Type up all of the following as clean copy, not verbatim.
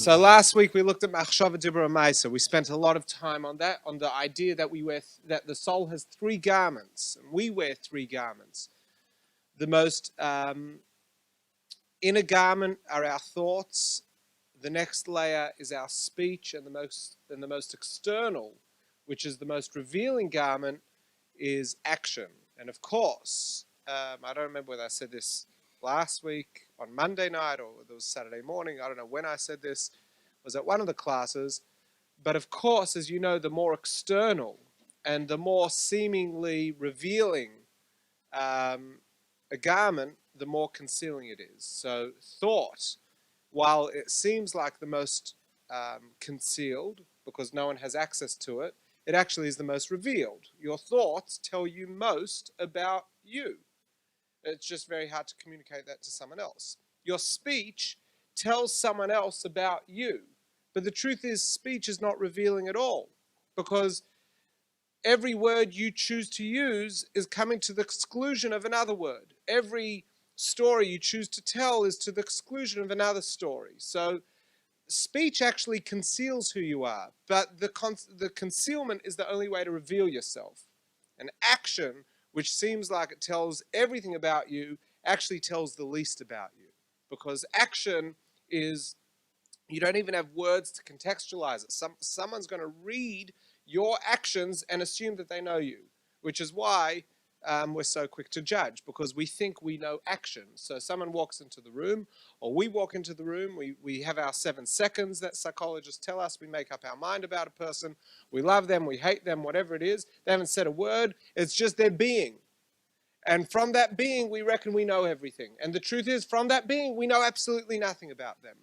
So last week we looked at Machshava Dibra Maisa. We spent a lot of time on that, on the idea that that the soul has three garments, and we wear three garments. The most inner garment are our thoughts. The next layer is our speech, and the most external, which is the most revealing garment, is action. And of course, I don't remember whether I said this last week on Monday night or it was Saturday morning. I don't know when I said this. It was at one of the classes. But of course, as you know, the more external and the more seemingly revealing a garment, the more concealing it is. So thought, while it seems like the most concealed because no one has access to it, it actually is the most revealed. Your thoughts tell you most about you. It's just very hard to communicate that to someone else. Your speech tells someone else about you. But the truth is, speech is not revealing at all, because every word you choose to use is coming to the exclusion of another word. Every story you choose to tell is to the exclusion of another story. So speech actually conceals who you are, but the concealment is the only way to reveal yourself. And action, which seems like it tells everything about you, actually tells the least about you. Because action is, you don't even have words to contextualize it. Someone's going to read your actions and assume that they know you, which is why we're so quick to judge, because we think we know action. So someone walks into the room, or we walk into the room, we have our 7 seconds that psychologists tell us. We make up our mind about a person. We love them, we hate them, whatever it is. They haven't said a word. It's just their being. And from that being, we reckon we know everything. And the truth is, from that being, we know absolutely nothing about them.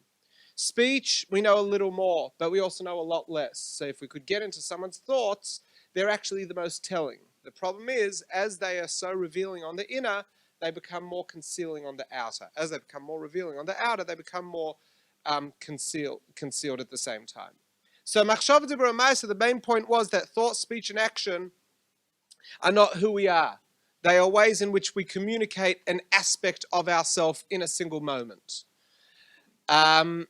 Speech, we know a little more, but we also know a lot less. So if we could get into someone's thoughts, they're actually the most telling. The problem is, as they are so revealing on the inner, they become more concealing on the outer. As they become more revealing on the outer, they become more concealed at the same time. So Machshava Dibra Maisa, the main point was that thought, speech, and action are not who we are. They are ways in which we communicate an aspect of ourselves in a single moment. And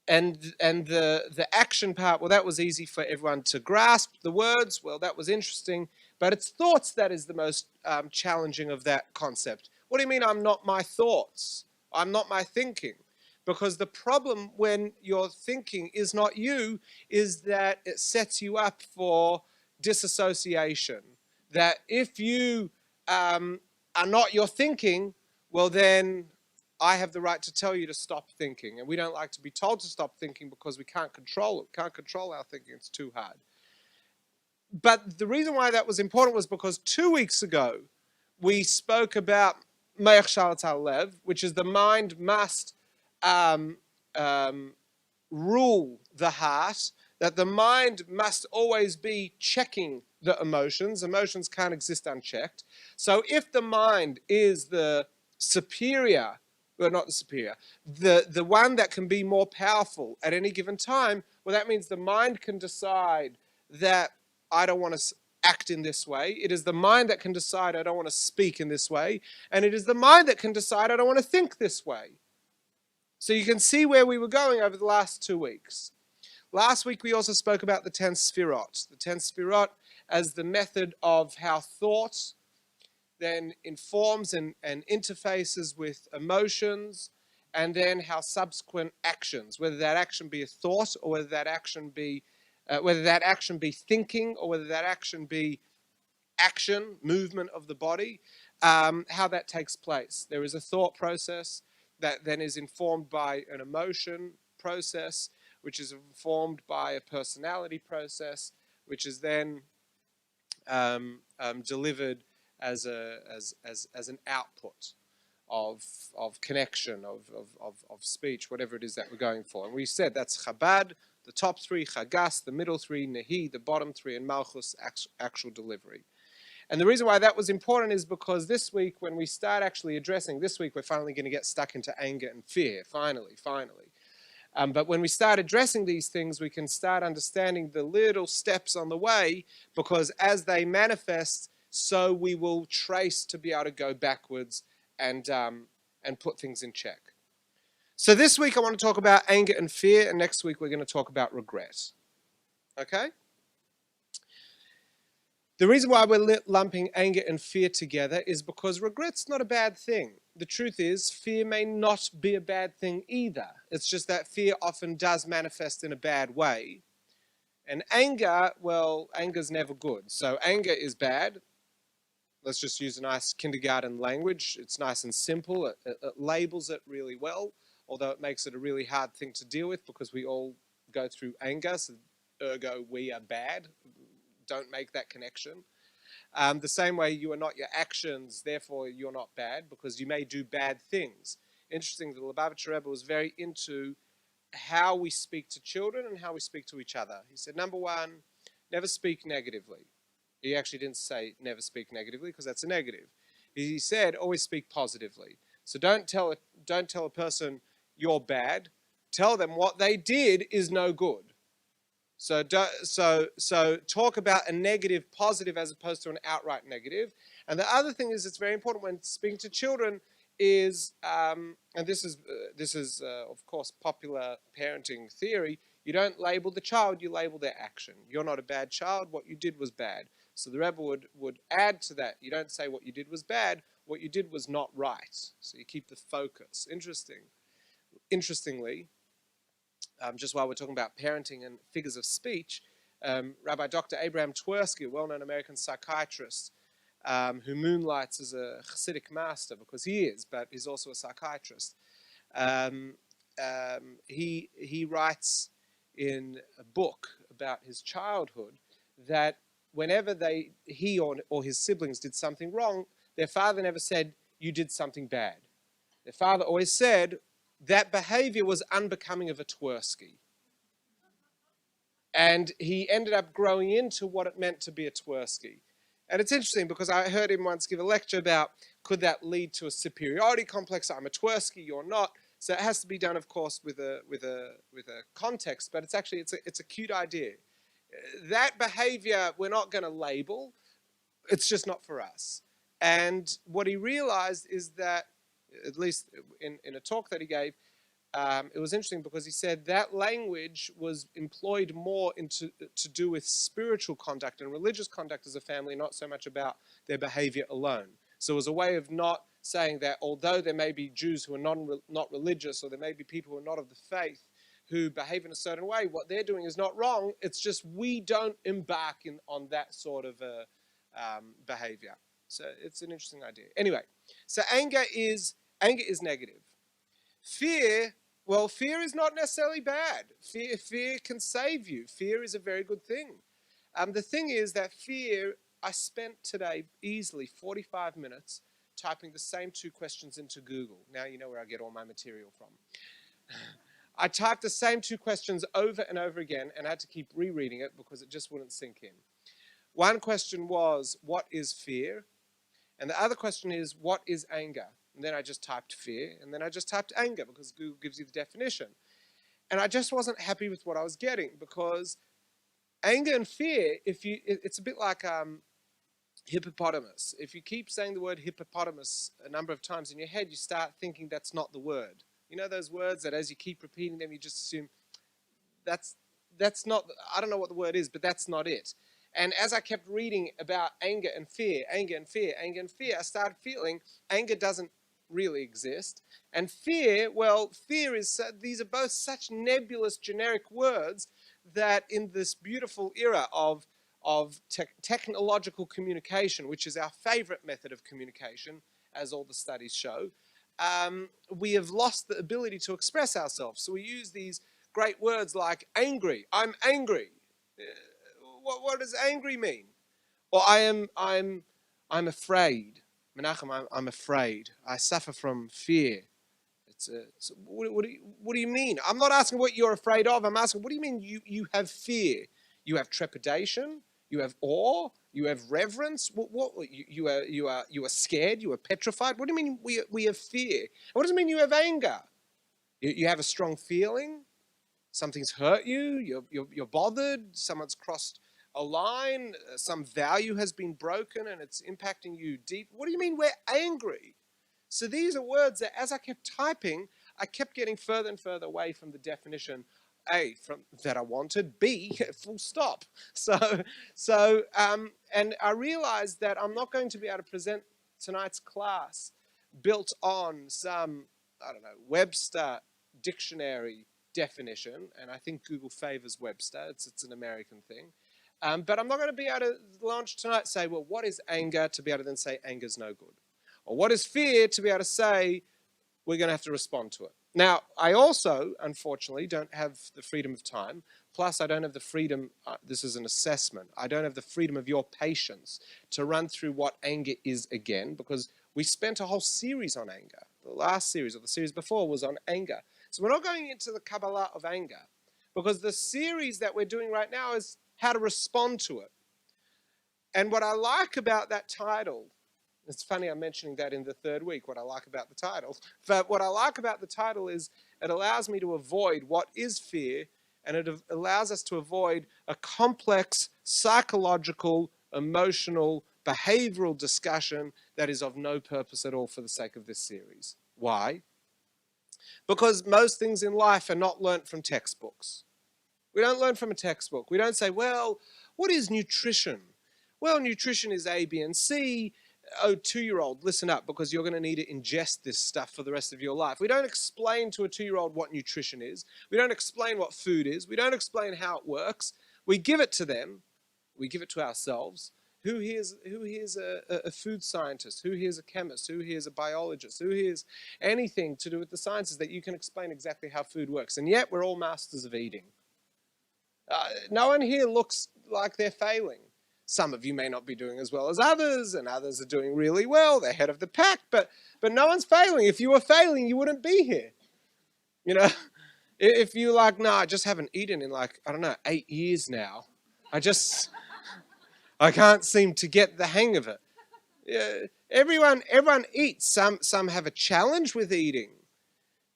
the action part, well, that was easy for everyone to grasp. The words, well, that was interesting. But it's thoughts that is the most challenging of that concept. What do you mean I'm not my thoughts? I'm not my thinking? Because the problem when your thinking is not you is that it sets you up for disassociation. That if you are not your thinking, well then I have the right to tell you to stop thinking. And we don't like to be told to stop thinking because we can't control it. Can't control our thinking. It's too hard. But the reason why that was important was because 2 weeks ago, we spoke about Me'ach Shalat Lev, which is the mind must rule the heart, that the mind must always be checking the emotions. Emotions can't exist unchecked. So if the mind is the superior, well, not the superior, the one that can be more powerful at any given time, well, that means the mind can decide that I don't want to act in this way. It is the mind that can decide I don't want to speak in this way. And it is the mind that can decide I don't want to think this way. So you can see where we were going over the last 2 weeks. Last week we also spoke about the 10 Sfirot. The 10 Sfirot as the method of how thought then informs and interfaces with emotions, and then how subsequent actions, whether that action be a thought or whether that action be thinking, or whether that action be action, movement of the body, how that takes place. There is a thought process that then is informed by an emotion process, which is informed by a personality process, which is then delivered as an output of connection, of speech, whatever it is that we're going for. And we said that's Chabad, the top 3, Chagas, the middle 3, Nehi, the bottom 3, and Malchus, actual delivery. And the reason why that was important is because this week, when we start actually addressing, this week we're finally going to get stuck into anger and fear, finally. But when we start addressing these things, we can start understanding the little steps on the way, because as they manifest, so we will trace to be able to go backwards and put things in check. So this week I want to talk about anger and fear, and next week we're going to talk about regret. Okay? The reason why we're lumping anger and fear together is because regret's not a bad thing. The truth is, fear may not be a bad thing either. It's just that fear often does manifest in a bad way. And anger, well, anger's never good. So anger is bad. Let's just use a nice kindergarten language. It's nice and simple. It labels it really well, although it makes it a really hard thing to deal with because we all go through anger, so ergo we are bad. Don't make that connection. The same way you are not your actions, therefore you're not bad, because you may do bad things. Interesting, the Lubavitcher Rebbe was very into how we speak to children and how we speak to each other. He said, number one, never speak negatively. He actually didn't say never speak negatively because that's a negative. He said always speak positively. So don't tell a person you're bad. Tell them what they did is no good. So talk about a negative positive as opposed to an outright negative. And the other thing is, it's very important when speaking to children is, and this is of course popular parenting theory. You don't label the child, you label their action. You're not a bad child. What you did was bad. So the Rebbe would add to that. You don't say what you did was bad. What you did was not right. So you keep the focus. Interestingly, just while we're talking about parenting and figures of speech, Rabbi Dr. Abraham Twersky, a well-known American psychiatrist who moonlights as a Hasidic master, because he is, but he's also a psychiatrist. He writes in a book about his childhood that whenever he or his siblings did something wrong, their father never said, you did something bad. Their father always said, that behavior was unbecoming of a Twersky. And he ended up growing into what it meant to be a Twersky. And it's interesting because I heard him once give a lecture about, could that lead to a superiority complex? I'm a Twersky, you're not. So it has to be done, of course, with a context, but it's actually, it's a cute idea. That behavior we're not going to label. It's just not for us. And what he realized is that, at least in a talk that he gave, it was interesting because he said that language was employed more to do with spiritual conduct and religious conduct as a family, not so much about their behavior alone. So it was a way of not saying that although there may be Jews who are not religious, or there may be people who are not of the faith who behave in a certain way, what they're doing is not wrong. It's just we don't embark on that sort of behavior. So it's an interesting idea. Anyway, so anger is negative. Fear, well, fear is not necessarily bad. Fear can save you. Fear is a very good thing. The thing is that fear, I spent today easily 45 minutes typing the same 2 questions into Google. Now you know where I get all my material from. I typed the same 2 questions over and over again and I had to keep rereading it because it just wouldn't sink in. One question was, what is fear? And the other question is, what is anger? And then I just typed fear, and then I just typed anger because Google gives you the definition. And I just wasn't happy with what I was getting because anger and fear, it's a bit like hippopotamus. If you keep saying the word hippopotamus a number of times in your head, you start thinking that's not the word. You know those words that as you keep repeating them, you just assume that's not, I don't know what the word is, but that's not it. And as I kept reading about anger and fear, anger and fear, anger and fear, I started feeling anger doesn't really exist. And fear, well, fear is, these are both such nebulous generic words that in this beautiful era of technological communication, which is our favorite method of communication, as all the studies show, we have lost the ability to express ourselves. So we use these great words like angry. I'm angry. What does angry mean? Or I'm afraid. Menachem, I'm afraid. I suffer from fear. So what do you mean? I'm not asking what you're afraid of. I'm asking, what do you mean you have fear? You have trepidation. You have awe. You have reverence. You are scared. You are petrified. What do you mean we have fear? What does it mean you have anger? You have a strong feeling. Something's hurt you. You're bothered. Someone's crossed a line. Some value has been broken and it's impacting you deep. What do you mean we're angry? So these are words that as I kept typing, I kept getting further and further away from the definition, A, from that I wanted, B, full stop. And I realized that I'm not going to be able to present tonight's class built on some, I don't know, Webster dictionary definition, and I think Google favors Webster. It's an American thing. But I'm not going to be able to launch tonight say, well, what is anger, to be able to then say anger's no good? Or what is fear, to be able to say we're going to have to respond to it. Now, I also, unfortunately, don't have the freedom of time. Plus, I don't have the freedom, this is an assessment, I don't have the freedom of your patience to run through what anger is again, because we spent a whole series on anger. The last series, or the series before, was on anger. So we're not going into the Kabbalah of anger, because the series that we're doing right now is how to respond to it. And what I like about that title, it's funny I'm mentioning that in the third week, what I like about the title, but what I like about the title is it allows me to avoid what is fear, and it allows us to avoid a complex psychological, emotional, behavioral discussion that is of no purpose at all for the sake of this series. Why? Because most things in life are not learnt from textbooks. We don't learn from a textbook. We don't say, well, what is nutrition? Well, nutrition is A, B, and C. Oh, 2-year-old, listen up, because you're going to need to ingest this stuff for the rest of your life. We don't explain to a 2-year-old what nutrition is. We don't explain what food is. We don't explain how it works. We give it to them. We give it to ourselves. Who here is a food scientist? Who here is a chemist? Who here is a biologist? Who here is anything to do with the sciences that you can explain exactly how food works? And yet we're all masters of eating. No one here looks like they're failing. Some of you may not be doing as well as others, and others are doing really well. They're head of the pack, but no one's failing. If you were failing, you wouldn't be here. You know, if you're like, no, I just haven't eaten in like, I don't know, 8 years now. I can't seem to get the hang of it. Yeah, everyone eats. Some have a challenge with eating,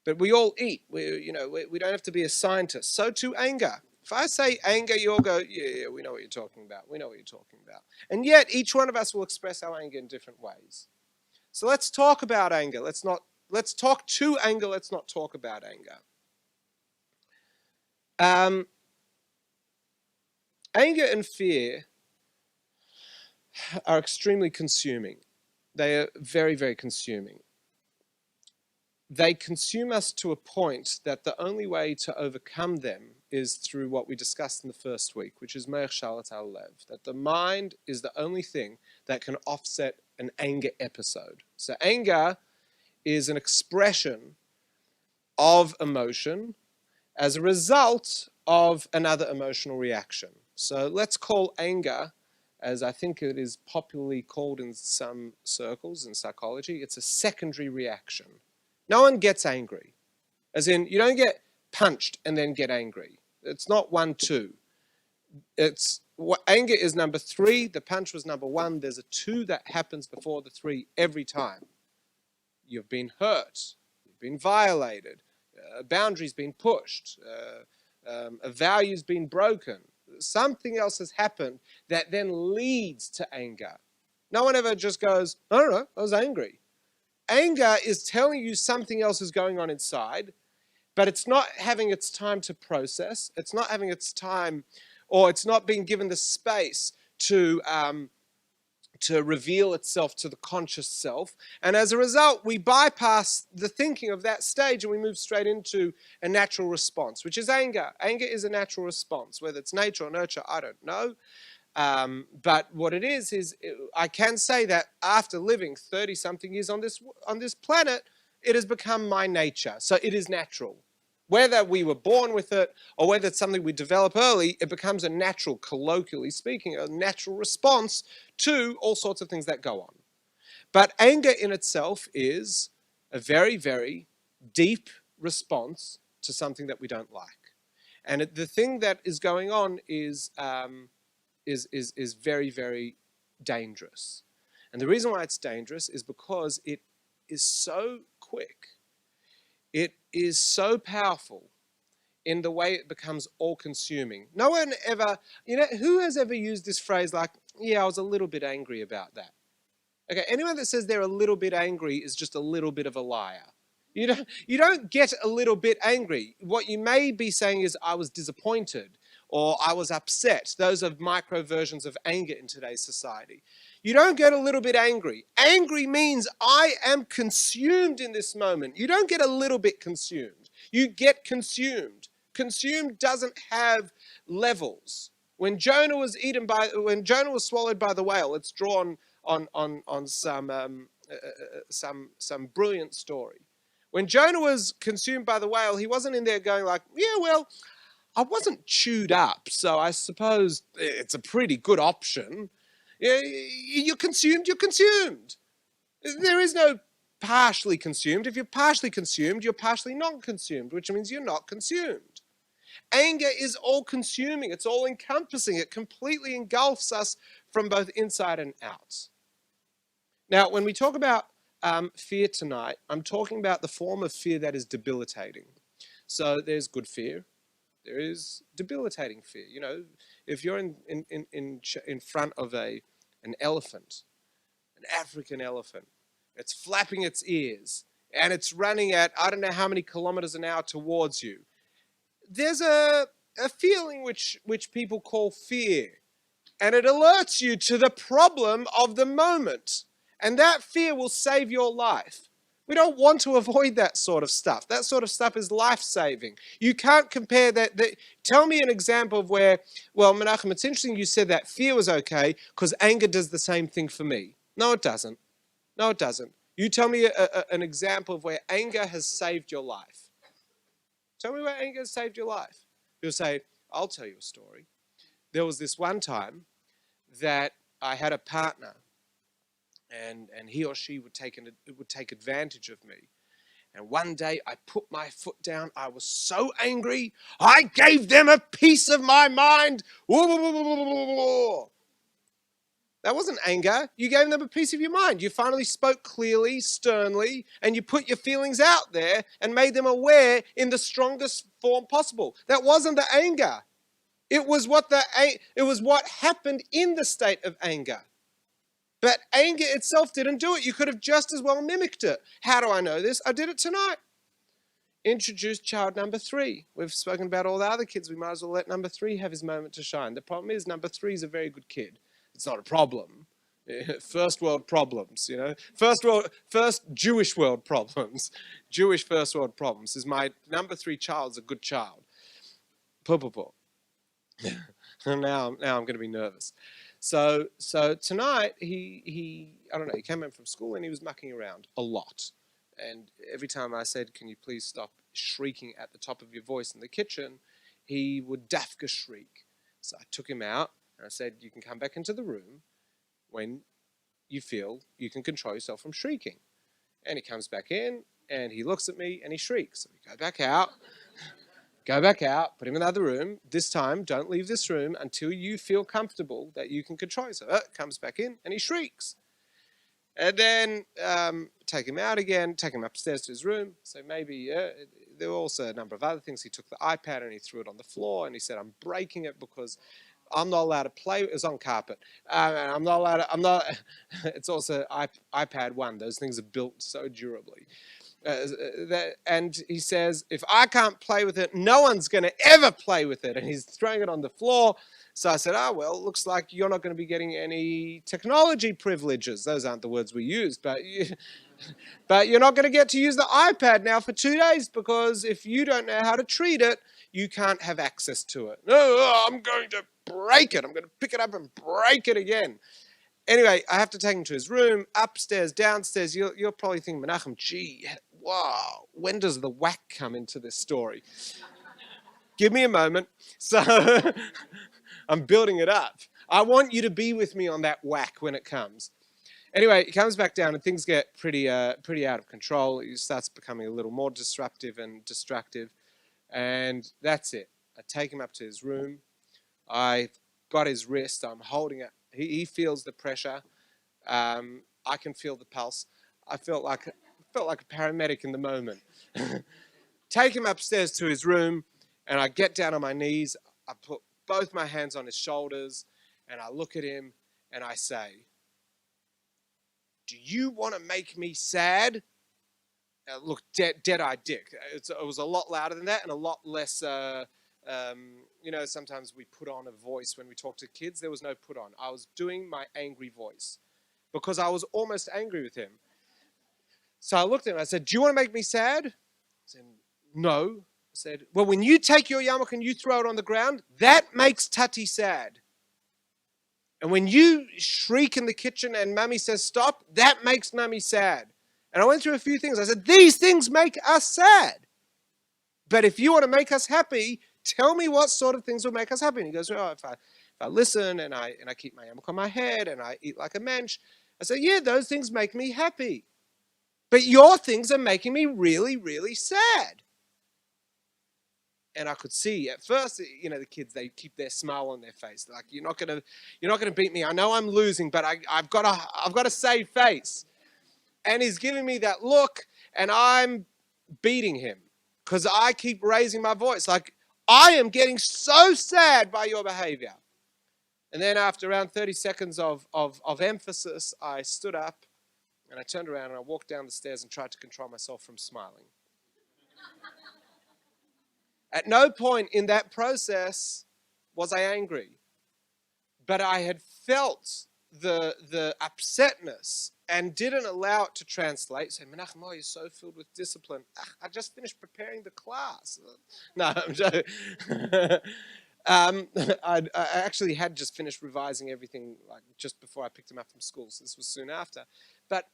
but we all eat. We don't have to be a scientist. So too anger. If I say anger, you'll go, yeah, we know what you're talking about. We know what you're talking about. And yet, each one of us will express our anger in different ways. So let's talk about anger. Let's talk to anger. Let's not talk about anger. Anger and fear are extremely consuming. They are very, very consuming. They consume us to a point that the only way to overcome them is through what we discussed in the first week, which is Me'er Shalat al-Lev, that the mind is the only thing that can offset an anger episode. So anger is an expression of emotion as a result of another emotional reaction. So let's call anger, as I think it is popularly called in some circles in psychology, it's a secondary reaction. No one gets angry. As in, you don't get punched and then get angry. It's not 1, 2. Anger is number 3. The punch was number 1. There's a 2 that happens before the 3 every time. You've been hurt. You've been violated. A boundary's been pushed. A value's been broken. Something else has happened that then leads to anger. No one ever just goes, I don't know, I was angry. Anger is telling you something else is going on inside, but it's not having its time to process. It's not having its time, or it's not being given the space to reveal itself to the conscious self. And as a result, we bypass the thinking of that stage and we move straight into a natural response, which is anger. Anger is a natural response, whether it's nature or nurture, I don't know. But what it is I can say that after living 30-something years on this planet, it has become my nature. So it is natural. Whether we were born with it or whether it's something we develop early, it becomes a natural, colloquially speaking, a natural response to all sorts of things that go on. But anger in itself is a very, very deep response to something that we don't like. And the thing that is going on is very, very dangerous. And the reason why it's dangerous is because it is so quick. It is so powerful in the way it becomes all-consuming. No one ever, who has ever used this phrase like, yeah, I was a little bit angry about that? Okay, anyone that says they're a little bit angry is just a little bit of a liar. You don't get a little bit angry. What you may be saying is, I was disappointed or I was upset. Those are micro versions of anger in today's society. You don't get a little bit angry. Angry means I am consumed in this moment. You don't get a little bit consumed. You get consumed. Consumed doesn't have levels. When Jonah was swallowed by the whale, it's drawn on some brilliant story. When Jonah was consumed by the whale, he wasn't in there going like, yeah, well, I wasn't chewed up, so I suppose it's a pretty good option. You're consumed, you're consumed. There is no partially consumed. If you're partially consumed, you're partially not consumed, which means you're not consumed. Anger is all-consuming. It's all-encompassing. It completely engulfs us from both inside and out. Now, when we talk about fear tonight, I'm talking about the form of fear that is debilitating. So there's good fear. There is debilitating fear. You know, if you're in front of an elephant, an African elephant, it's flapping its ears and it's running at I don't know how many kilometers an hour towards you. There's a feeling which people call fear, and it alerts you to the problem of the moment, and that fear will save your life. We don't want to avoid that sort of stuff. That sort of stuff is life-saving. You can't compare that. Tell me an example of where, well, Menachem, it's interesting you said that fear was okay because anger does the same thing for me. No, it doesn't. No, it doesn't. You tell me an example of where anger has saved your life. Tell me where anger has saved your life. You'll say, I'll tell you a story. There was this one time that I had a partner, and he or she would take advantage of me. And one day I put my foot down. I was so angry. I gave them a piece of my mind. That wasn't anger. You gave them a piece of your mind. You finally spoke clearly, sternly, and you put your feelings out there and made them aware in the strongest form possible. That wasn't the anger. It was what happened in the state of anger. But anger itself didn't do it. You could have just as well mimicked it. How do I know this? I did it tonight. Introduced child number 3. We've spoken about all the other kids. We might as well let number 3 have his moment to shine. The problem is number 3 is a very good kid. It's not a problem. First world problems, you know. First Jewish world problems. Jewish first world problems. Is my number 3 child's a good child. Now I'm going to be nervous. So tonight he I don't know, he came home from school and he was mucking around a lot. And every time I said, can you please stop shrieking at the top of your voice in the kitchen, he would dafka shriek. So I took him out and I said, you can come back into the room when you feel you can control yourself from shrieking. And he comes back in and he looks at me and he shrieks. So we go back out. Go back out, put him in the other room. This time, don't leave this room until you feel comfortable that you can control yourself. Comes back in and he shrieks. And then take him out again, take him upstairs to his room. So maybe there were also a number of other things. He took the iPad and he threw it on the floor and he said, I'm breaking it because I'm not allowed to play. It was on carpet. I'm not allowed to, it's also iPad 1. Those things are built so durably. And he says, if I can't play with it, no one's going to ever play with it. And he's throwing it on the floor. So I said, well, it looks like you're not going to be getting any technology privileges. Those aren't the words we used, but you're not going to get to use the iPad now for 2 days because if you don't know how to treat it, you can't have access to it. No, I'm going to break it. I'm going to pick it up and break it again. Anyway, I have to take him to his room, upstairs, downstairs. You'll probably think, Menachem, gee, wow, when does the whack come into this story? Give me a moment. So I'm building it up. I want you to be with me on that whack when it comes. Anyway, he comes back down and things get pretty out of control. He starts becoming a little more disruptive and destructive. And that's it. I take him up to his room. I've got his wrist. I'm holding it. He feels the pressure. I can feel the pulse. I felt like a paramedic in the moment. Take him upstairs to his room, and I get down on my knees. I put both my hands on his shoulders, and I look at him, and I say, do you want to make me sad? look, dead-eyed dick. It was a lot louder than that and a lot less, sometimes we put on a voice when we talk to kids. There was no put on. I was doing my angry voice because I was almost angry with him. So I looked at him. I said, do you want to make me sad? He said, no. I said, well, when you take your yarmulke and you throw it on the ground, that makes Tati sad. And when you shriek in the kitchen and Mummy says stop, that makes Mummy sad. And I went through a few things. I said, these things make us sad. But if you want to make us happy, tell me what sort of things will make us happy. And he goes, oh, if I listen and I keep my yarmulke on my head and I eat like a mensch. I said, yeah, those things make me happy. But your things are making me really, really sad. And I could see at first, the kids, they keep their smile on their face. Like, you're not gonna beat me. I know I'm losing, but I've got a save face. And he's giving me that look, and I'm beating him because I keep raising my voice. Like, I am getting so sad by your behavior. And then after around 30 seconds of emphasis, I stood up and I turned around and I walked down the stairs and tried to control myself from smiling. At no point in that process was I angry, but I had felt the upsetness and didn't allow it to translate. So, Menachem, you're so filled with discipline. I just finished preparing the class. No, I'm joking. I actually had just finished revising everything like just before I picked him up from school, so this was soon after. But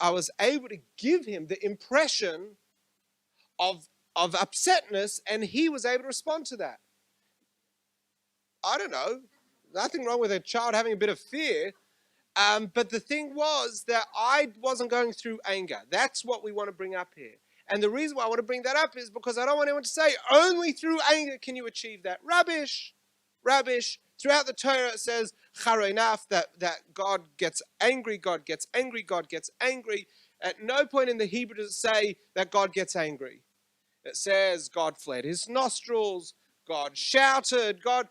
I was able to give him the impression of upsetness, and he was able to respond to that. I don't know, nothing wrong with a child having a bit of fear, but the thing was that I wasn't going through anger. That's what we want to bring up here. And the reason why I want to bring that up is because I don't want anyone to say, only through anger can you achieve that. Rubbish. Throughout the Torah it says, charoinaf, that God gets angry, God gets angry, God gets angry. At no point in the Hebrew does it say that God gets angry. It says God fled his nostrils, God shouted, God...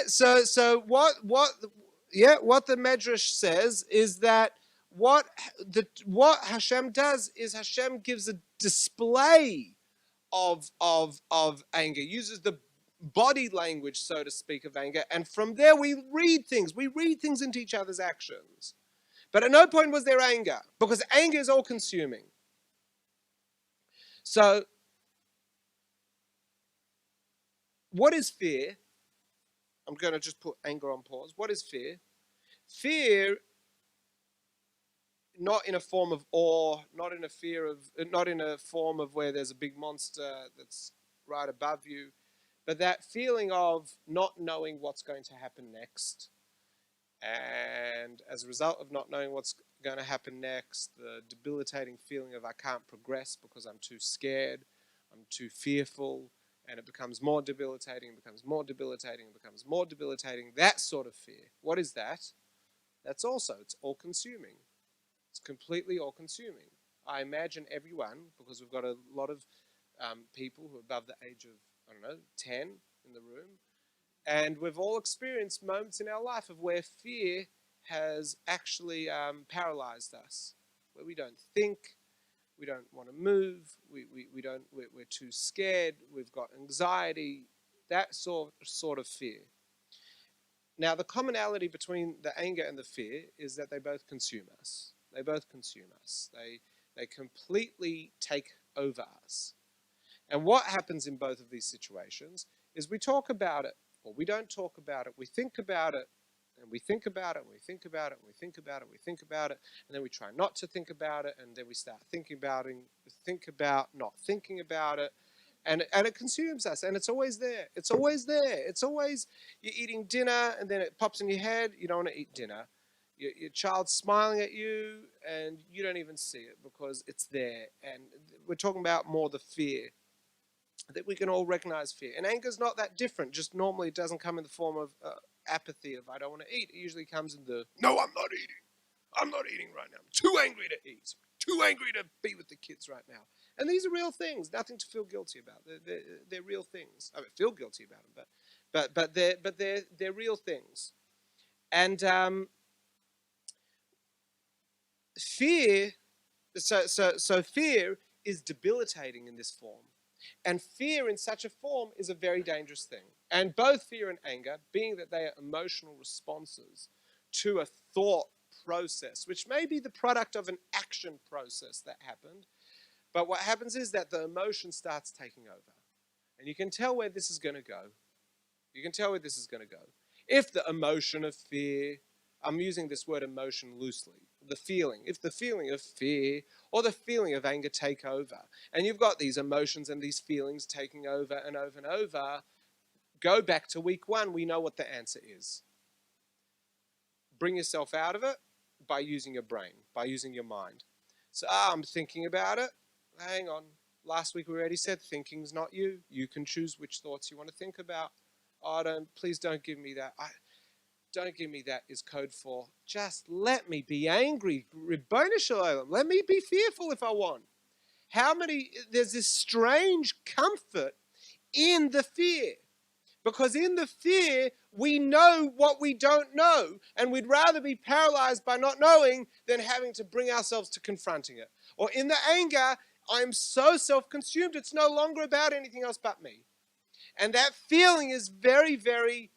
So what the Medrash says is that what Hashem does is Hashem gives a display of anger, uses the body language, so to speak, of anger, and from there we read things into each other's actions. But at no point was there anger, because anger is all-consuming. So, what is fear? I'm going to just put anger on pause. What is fear? Fear, not in a form of awe, not in a form of where there's a big monster that's right above you, but that feeling of not knowing what's going to happen next. And as a result of not knowing what's going to happen next, the debilitating feeling of I can't progress because I'm too scared, I'm too fearful, and it becomes more debilitating, becomes more debilitating, becomes more debilitating, that sort of fear. What is that? It's all-consuming. It's completely all-consuming. I imagine everyone, because we've got a lot of people who are above the age of, 10 in the room, and we've all experienced moments in our life of where fear has actually paralyzed us, where we don't think, we don't want to move, we're too scared, we've got anxiety, that sort of fear. Now, the commonality between the anger and the fear is that they both consume us. They completely take over us. And what happens in both of these situations is we talk about it, or we don't talk about it, we think about it, and we think about it, and we think about it, and we think about it, and we think about it, and then we try not to think about it, and then we start thinking about not thinking about it, and it consumes us, and it's always there. It's always, you're eating dinner, and then it pops in your head, you don't want to eat dinner. Your child's smiling at you, and you don't even see it because it's there. And we're talking about more the fear, that we can all recognize fear. And anger's not that different, just normally it doesn't come in the form of apathy of I don't want to eat. It usually comes in the, no, I'm not eating right now. I'm too angry to eat. Too angry to be with the kids right now. And these are real things, nothing to feel guilty about. They're real things. I feel guilty about them, but they're real things. And fear, so fear is debilitating in this form. And fear in such a form is a very dangerous thing. And both fear and anger, being that they are emotional responses to a thought process, which may be the product of an action process that happened, but what happens is that the emotion starts taking over. And you can tell where this is going to go. You can tell where this is going to go. If the emotion of fear, I'm using this word emotion loosely, the feeling, if the feeling of fear or the feeling of anger take over, and you've got these emotions and these feelings taking over and over and over, go back to week 1, we know what the answer is. Bring yourself out of it by using your brain, by using your mind. So, I'm thinking about it. Hang on. Last week we already said thinking's not you. You can choose which thoughts you want to think about. Oh, please don't give me that. Don't give me that is code for just let me be angry. Ribbona shalom. Let me be fearful if I want. There's this strange comfort in the fear. Because in the fear, we know what we don't know, and we'd rather be paralyzed by not knowing than having to bring ourselves to confronting it. Or in the anger, I'm so self-consumed, it's no longer about anything else but me. And that feeling is very, very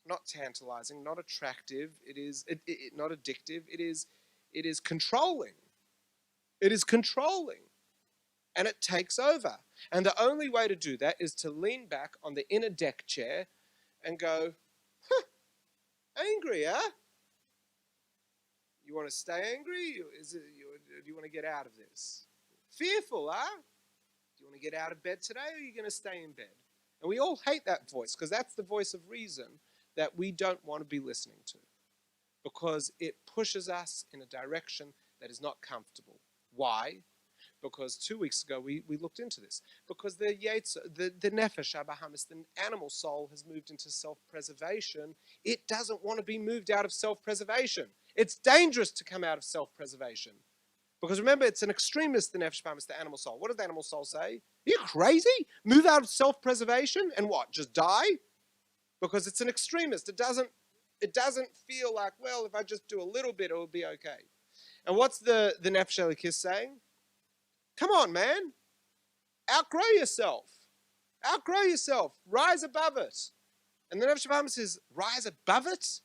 not tantalizing, not attractive. It is not addictive. It is controlling. It is controlling. And it takes over. And the only way to do that is to lean back on the inner deck chair and go, angry, huh? You want to stay angry? Do you want to get out of this? Fearful, huh? Do you want to get out of bed today, or are you going to stay in bed? And we all hate that voice, because that's the voice of reason that we don't want to be listening to, because it pushes us in a direction that is not comfortable. Why? Because 2 weeks ago we looked into this. Because the nefesh habahamis, the animal soul, has moved into self-preservation. It doesn't want to be moved out of self-preservation. It's dangerous to come out of self-preservation. Because remember, it's an extremist, the nefesh habahamis, the animal soul. What did the animal soul say? Are you crazy? Move out of self-preservation and what? Just die? Because it's an extremist. It doesn't feel like, well, if I just do a little bit, it will be okay. And what's the nefesh elikis saying? Come on, man. Outgrow yourself. Outgrow yourself. Rise above it. And the nefesh habahamis says, rise above it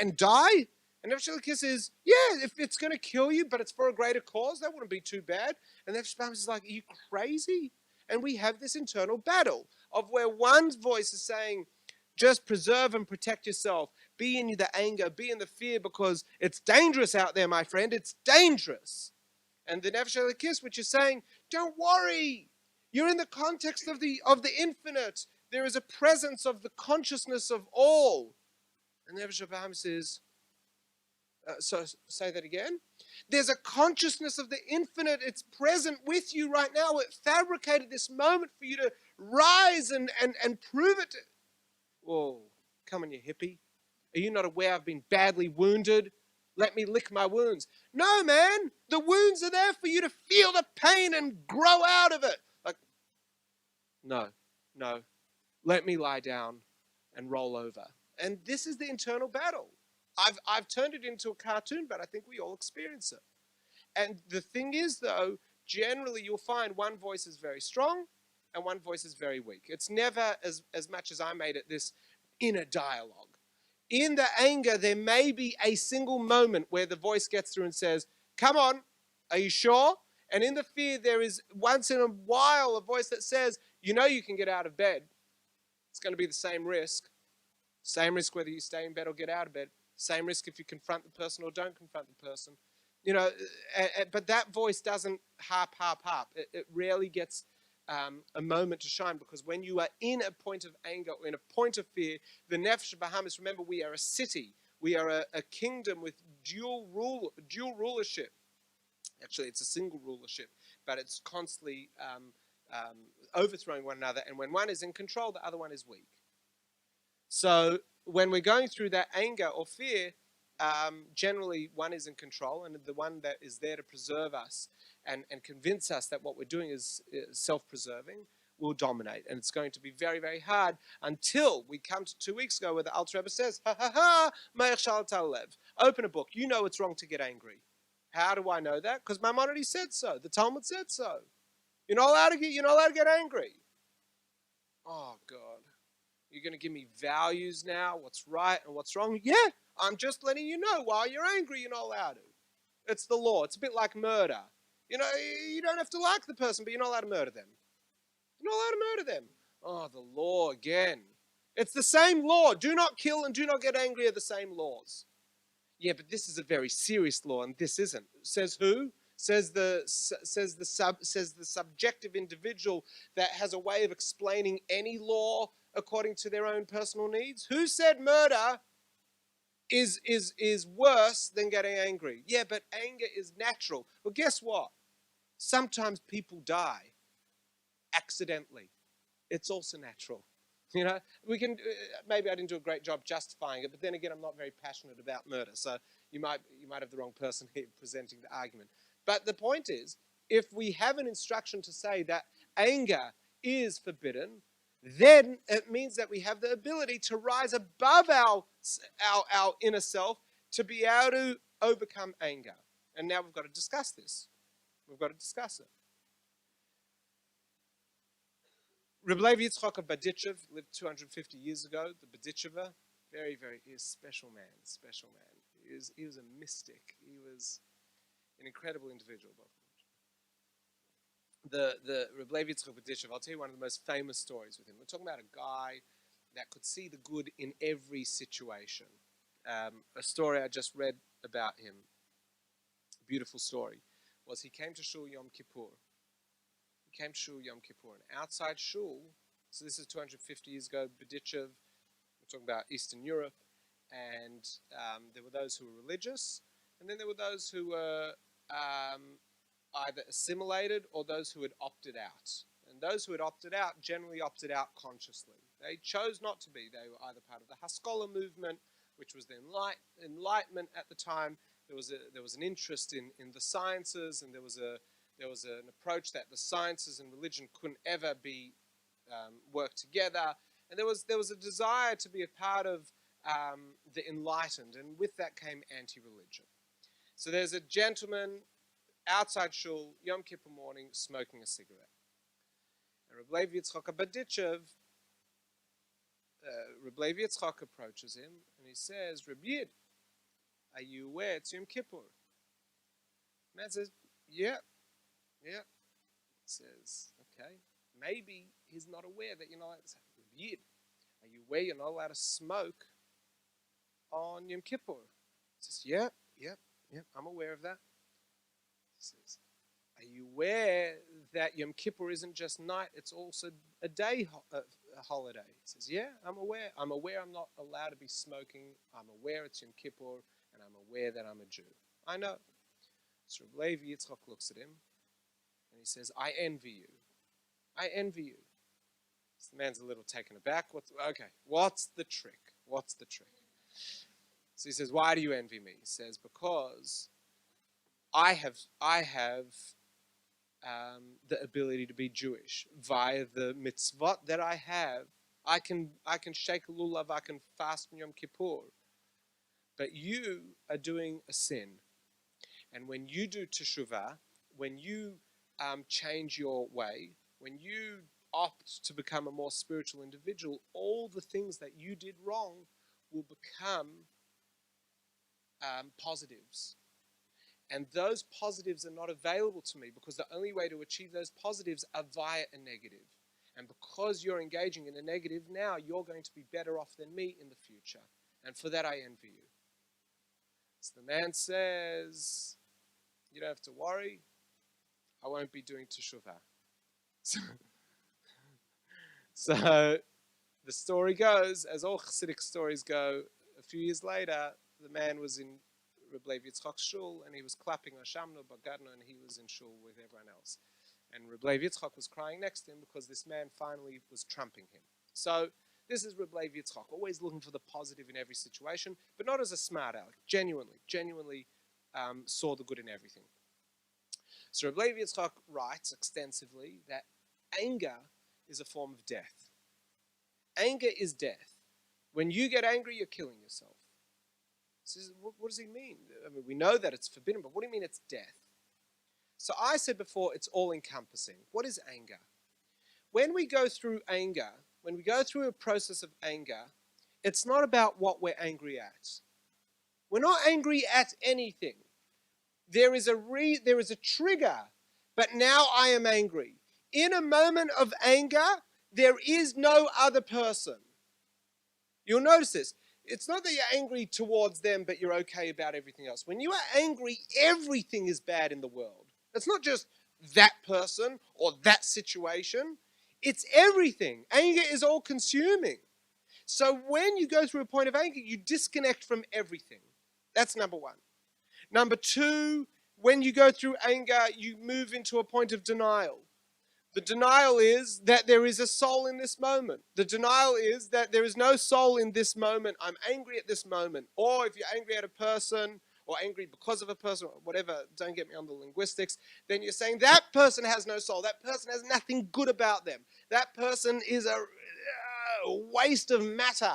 and die? And nefesh elikis says, yeah, if it's going to kill you, but it's for a greater cause, that wouldn't be too bad. And nefesh habahamis is like, are you crazy? And we have this internal battle of where one voice is saying, just preserve and protect yourself. Be in the anger, be in the fear, because it's dangerous out there, my friend. It's dangerous. And the nefesh elikis, which is saying, don't worry. You're in the context of the infinite. There is a presence of the consciousness of all. And the nefesh habahamis says, so say that again. There's a consciousness of the infinite. It's present with you right now. It fabricated this moment for you to rise and prove it. Whoa, come on, you hippie. Are you not aware I've been badly wounded? Let me lick my wounds. No, man, the wounds are there for you to feel the pain and grow out of it. Like, no. Let me lie down and roll over. And this is the internal battle. I've turned it into a cartoon, but I think we all experience it. And the thing is, though, generally you'll find one voice is very strong and one voice is very weak. It's never as much as I made it this inner dialogue. In the anger, there may be a single moment where the voice gets through and says, come on, are you sure? And in the fear, there is once in a while a voice that says, you know you can get out of bed. It's going to be the same risk. Same risk whether you stay in bed or get out of bed. Same risk if you confront the person or don't confront the person. You know, but that voice doesn't harp. It rarely gets a moment to shine, because when you are in a point of anger or in a point of fear, the nefesh habahamis, remember, we are a city. We are a kingdom with dual rulership. Actually, it's a single rulership, but it's constantly overthrowing one another. And when one is in control, the other one is weak. So when we're going through that anger or fear, generally one is in control, and the one that is there to preserve us and convince us that what we're doing is self-preserving will dominate. And it's going to be very, very hard until we come to 2 weeks ago where the Alter Rebbe says, ha ha ha, ma'ich shalta lev. Open a book. You know it's wrong to get angry. How do I know that? Because Maimonides said so. The Talmud said so. You're not allowed to get angry. Oh God. You're going to give me values now, what's right and what's wrong? Yeah, I'm just letting you know while you're angry, you're not allowed to. It's the law. It's a bit like murder. You know, you don't have to like the person, but you're not allowed to murder them. You're not allowed to murder them. Oh, the law again. It's the same law. Do not kill and do not get angry are the same laws. Yeah, but this is a very serious law, and this isn't. Says who? Says the subjective individual that has a way of explaining any law according to their own personal needs. Who said murder is worse than getting angry? Yeah, but anger is natural. Well, guess what? Sometimes people die accidentally. It's also natural. You know, we can, maybe I didn't do a great job justifying it, but then again, I'm not very passionate about murder, so you might have the wrong person here presenting the argument. But the point is, if we have an instruction to say that anger is forbidden, then it means that we have the ability to rise above our inner self to be able to overcome anger. And now we've got to discuss this. We've got to discuss it. Reb Levi Yitzchak of Berditchev lived 250 years ago. The Berditchever, very, very, he is a special man, special man. He was a mystic. He was an incredible individual. The Reb Levi Yitzchak of Berditchev, I'll tell you one of the most famous stories with him. We're talking about a guy that could see the good in every situation. A story I just read about him, a beautiful story, was he came to Shul Yom Kippur. He came to Shul Yom Kippur, and outside Shul, so this is 250 years ago, Berditchev, we're talking about Eastern Europe, and there were those who were religious, and then there were those who were either assimilated or those who had opted out. And those who had opted out generally opted out consciously. They chose not to be. They were either part of the Haskalah movement, which was the Enlightenment at the time. There was an interest in the sciences, and there was an approach that the sciences and religion couldn't ever be work together. And there was a desire to be a part of the enlightened, and with that came anti-religion. So there's a gentleman outside Shul, Yom Kippur morning, smoking a cigarette. And Reb Levi Yitzchak of Berditchev, Reb Levi Yitzchak approaches him, and he says, Reb Yid, are you aware it's Yom Kippur? The man says, yeah. He says, okay, maybe he's not aware that you're not allowed to say, Reb Yid, are you aware you're not allowed to smoke on Yom Kippur? He says, yeah, I'm aware of that. He says, are you aware that Yom Kippur isn't just night, it's also a day holiday? He says, yeah, I'm aware. I'm aware I'm not allowed to be smoking. I'm aware it's Yom Kippur, and I'm aware that I'm a Jew. I know. So Reb Levi Yitzchak looks at him, and he says, I envy you. I envy you. So the man's a little taken aback. What's the trick? What's the trick? So he says, why do you envy me? He says, because I have the ability to be Jewish via the mitzvot that I have. I can shake a lulav, I can fast on Yom Kippur. But you are doing a sin. And when you do teshuvah, when you change your way, when you opt to become a more spiritual individual, all the things that you did wrong will become positives. And those positives are not available to me because the only way to achieve those positives are via a negative. And because you're engaging in a negative now, you're going to be better off than me in the future. And for that, I envy you. So the man says, you don't have to worry. I won't be doing teshuvah. So the story goes, as all Hasidic stories go, a few years later, the man was in Reb Levi Yitzchak's shul, and he was clapping Hashamnu Bagadnu, and he was in shul with everyone else. And Reb Levi Yitzchak was crying next to him because this man finally was trumping him. So this is Reb Levi Yitzchak, always looking for the positive in every situation, but not as a smart aleck, genuinely saw the good in everything. So Reb Levi Yitzchak writes extensively that anger is a form of death. Anger is death. When you get angry, you're killing yourself. says, what does he mean? I mean, we know that it's forbidden, but what do you mean it's death? So I said before, it's all-encompassing. What is anger? When we go through anger, when we go through a process of anger, it's not about what we're angry at. We're not angry at anything. There is a trigger, but now I am angry. In a moment of anger, there is no other person. You'll notice this. It's not that you're angry towards them, but you're okay about everything else. When you are angry, everything is bad in the world. It's not just that person or that situation. It's everything. Anger is all consuming. So when you go through a point of anger, you disconnect from everything. That's number one. Number two, when you go through anger, you move into a point of denial. The denial is that there is a soul in this moment. The denial is that there is no soul in this moment. I'm angry at this moment. Or if you're angry at a person or angry because of a person or whatever, don't get me on the linguistics, then you're saying that person has no soul. That person has nothing good about them. That person is a waste of matter.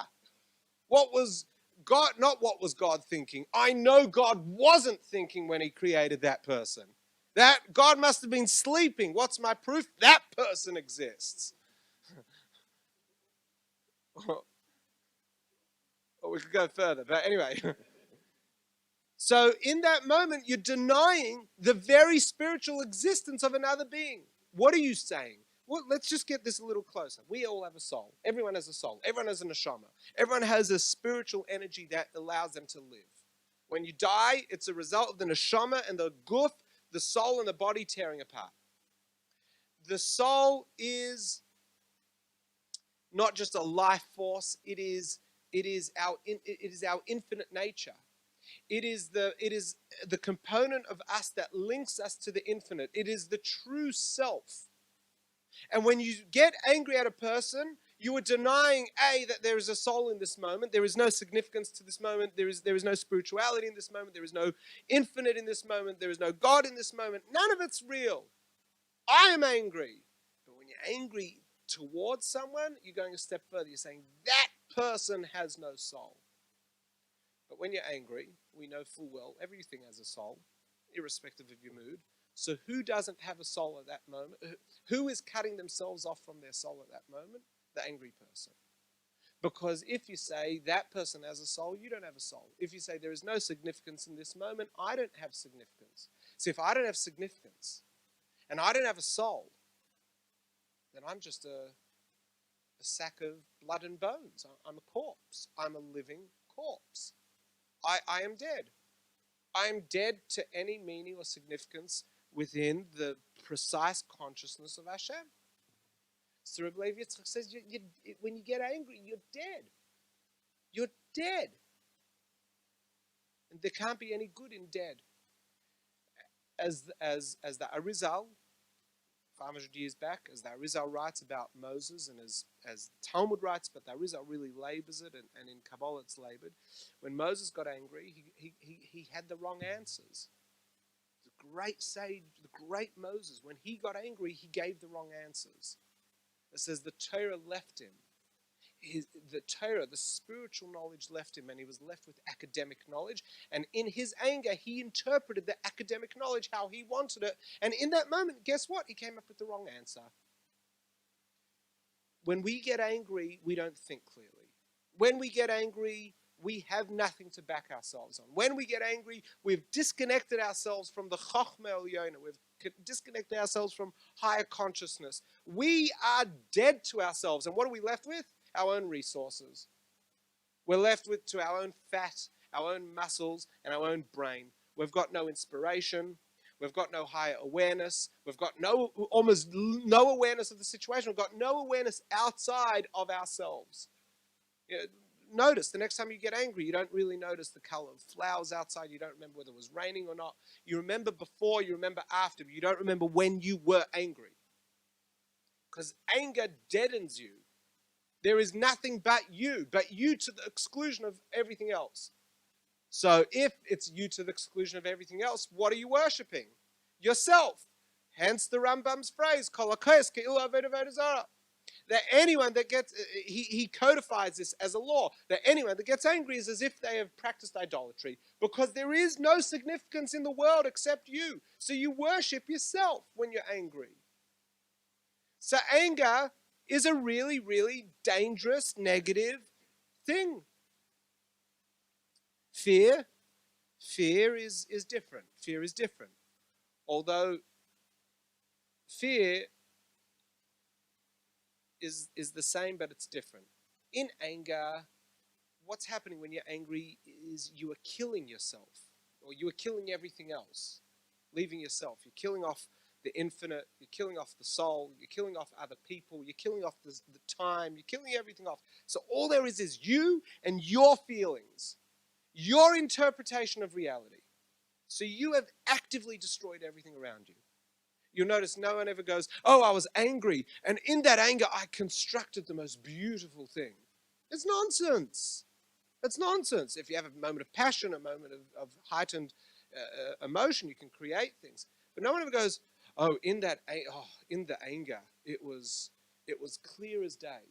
What was God, not what was God thinking. I know God wasn't thinking when he created that person. That God must have been sleeping. What's my proof? That person exists. Or we could go further, but anyway. So in that moment, you're denying the very spiritual existence of another being. What are you saying? Well, let's just get this a little closer. We all have a soul. Everyone has a soul. Everyone has a neshama. Everyone has a spiritual energy that allows them to live. When you die, it's a result of the neshama and the guf, the soul and the body tearing apart. The soul is not just a life force. It is our infinite nature. It is the component of us that links us to the infinite. It is the true self. And when you get angry at a person, you are denying, A, that there is a soul in this moment. There is no significance to this moment. There is no spirituality in this moment. There is no infinite in this moment. There is no God in this moment. None of it's real. I am angry. But when you're angry towards someone, you're going a step further. You're saying that person has no soul. But when you're angry, we know full well everything has a soul, irrespective of your mood. So who doesn't have a soul at that moment? Who is cutting themselves off from their soul at that moment? The angry person. Because if you say that person has a soul, you don't have a soul. If you say there is no significance in this moment, I don't have significance. So if I don't have significance and I don't have a soul, then I'm just a sack of blood and bones. I'm a corpse. I'm a living corpse. I am dead. I am dead to any meaning or significance within the precise consciousness of Hashem. So Rabbi Levi Yitzchak says, when you get angry, you're dead. You're dead. And there can't be any good in dead. As the Arizal, 500 years back, as the Arizal writes about Moses, and as Talmud writes, but the Arizal really labors it, and in Kabbalah it's labored. When Moses got angry, he had the wrong answers. The great sage, the great Moses, when he got angry, he gave the wrong answers. It says the Torah left him. The Torah, the spiritual knowledge left him, and he was left with academic knowledge. And in his anger, he interpreted the academic knowledge how he wanted it. And in that moment, guess what? He came up with the wrong answer. When we get angry, we don't think clearly. When we get angry, we have nothing to back ourselves on. When we get angry, we've disconnected ourselves from the Chochmah Elyona. We've disconnected ourselves from higher consciousness. We are dead to ourselves. And what are we left with? Our own resources. We're left with to our own fat, our own muscles, and our own brain. We've got no inspiration. We've got no higher awareness. We've got almost no awareness of the situation. We've got no awareness outside of ourselves. Notice the next time you get angry, you don't really notice the color of flowers outside. You don't remember whether it was raining or not. You remember before, you remember after, but you don't remember when you were angry. Because anger deadens you. There is nothing but you to the exclusion of everything else. So if it's you to the exclusion of everything else, what are you worshipping? Yourself. Hence the Rambam's phrase, that anyone that gets, he codifies this as a law, that anyone that gets angry is as if they have practiced idolatry, because there is no significance in the world except you. So you worship yourself when you're angry. So anger is a really, really dangerous, negative thing. Fear is different. Fear is different. Although fear is the same, but it's different. In anger, what's happening when you're angry is you are killing yourself, or you are killing everything else, leaving yourself. You're killing off the infinite, you're killing off the soul, you're killing off other people, you're killing off the time, you're killing everything off. So all there is you and your feelings, your interpretation of reality. So you have actively destroyed everything around you. You'll notice no one ever goes, oh, I was angry, and in that anger I constructed the most beautiful thing. It's nonsense. It's nonsense. If you have a moment of passion, a moment of heightened emotion, you can create things. But no one ever goes, oh, in the anger, it was clear as day.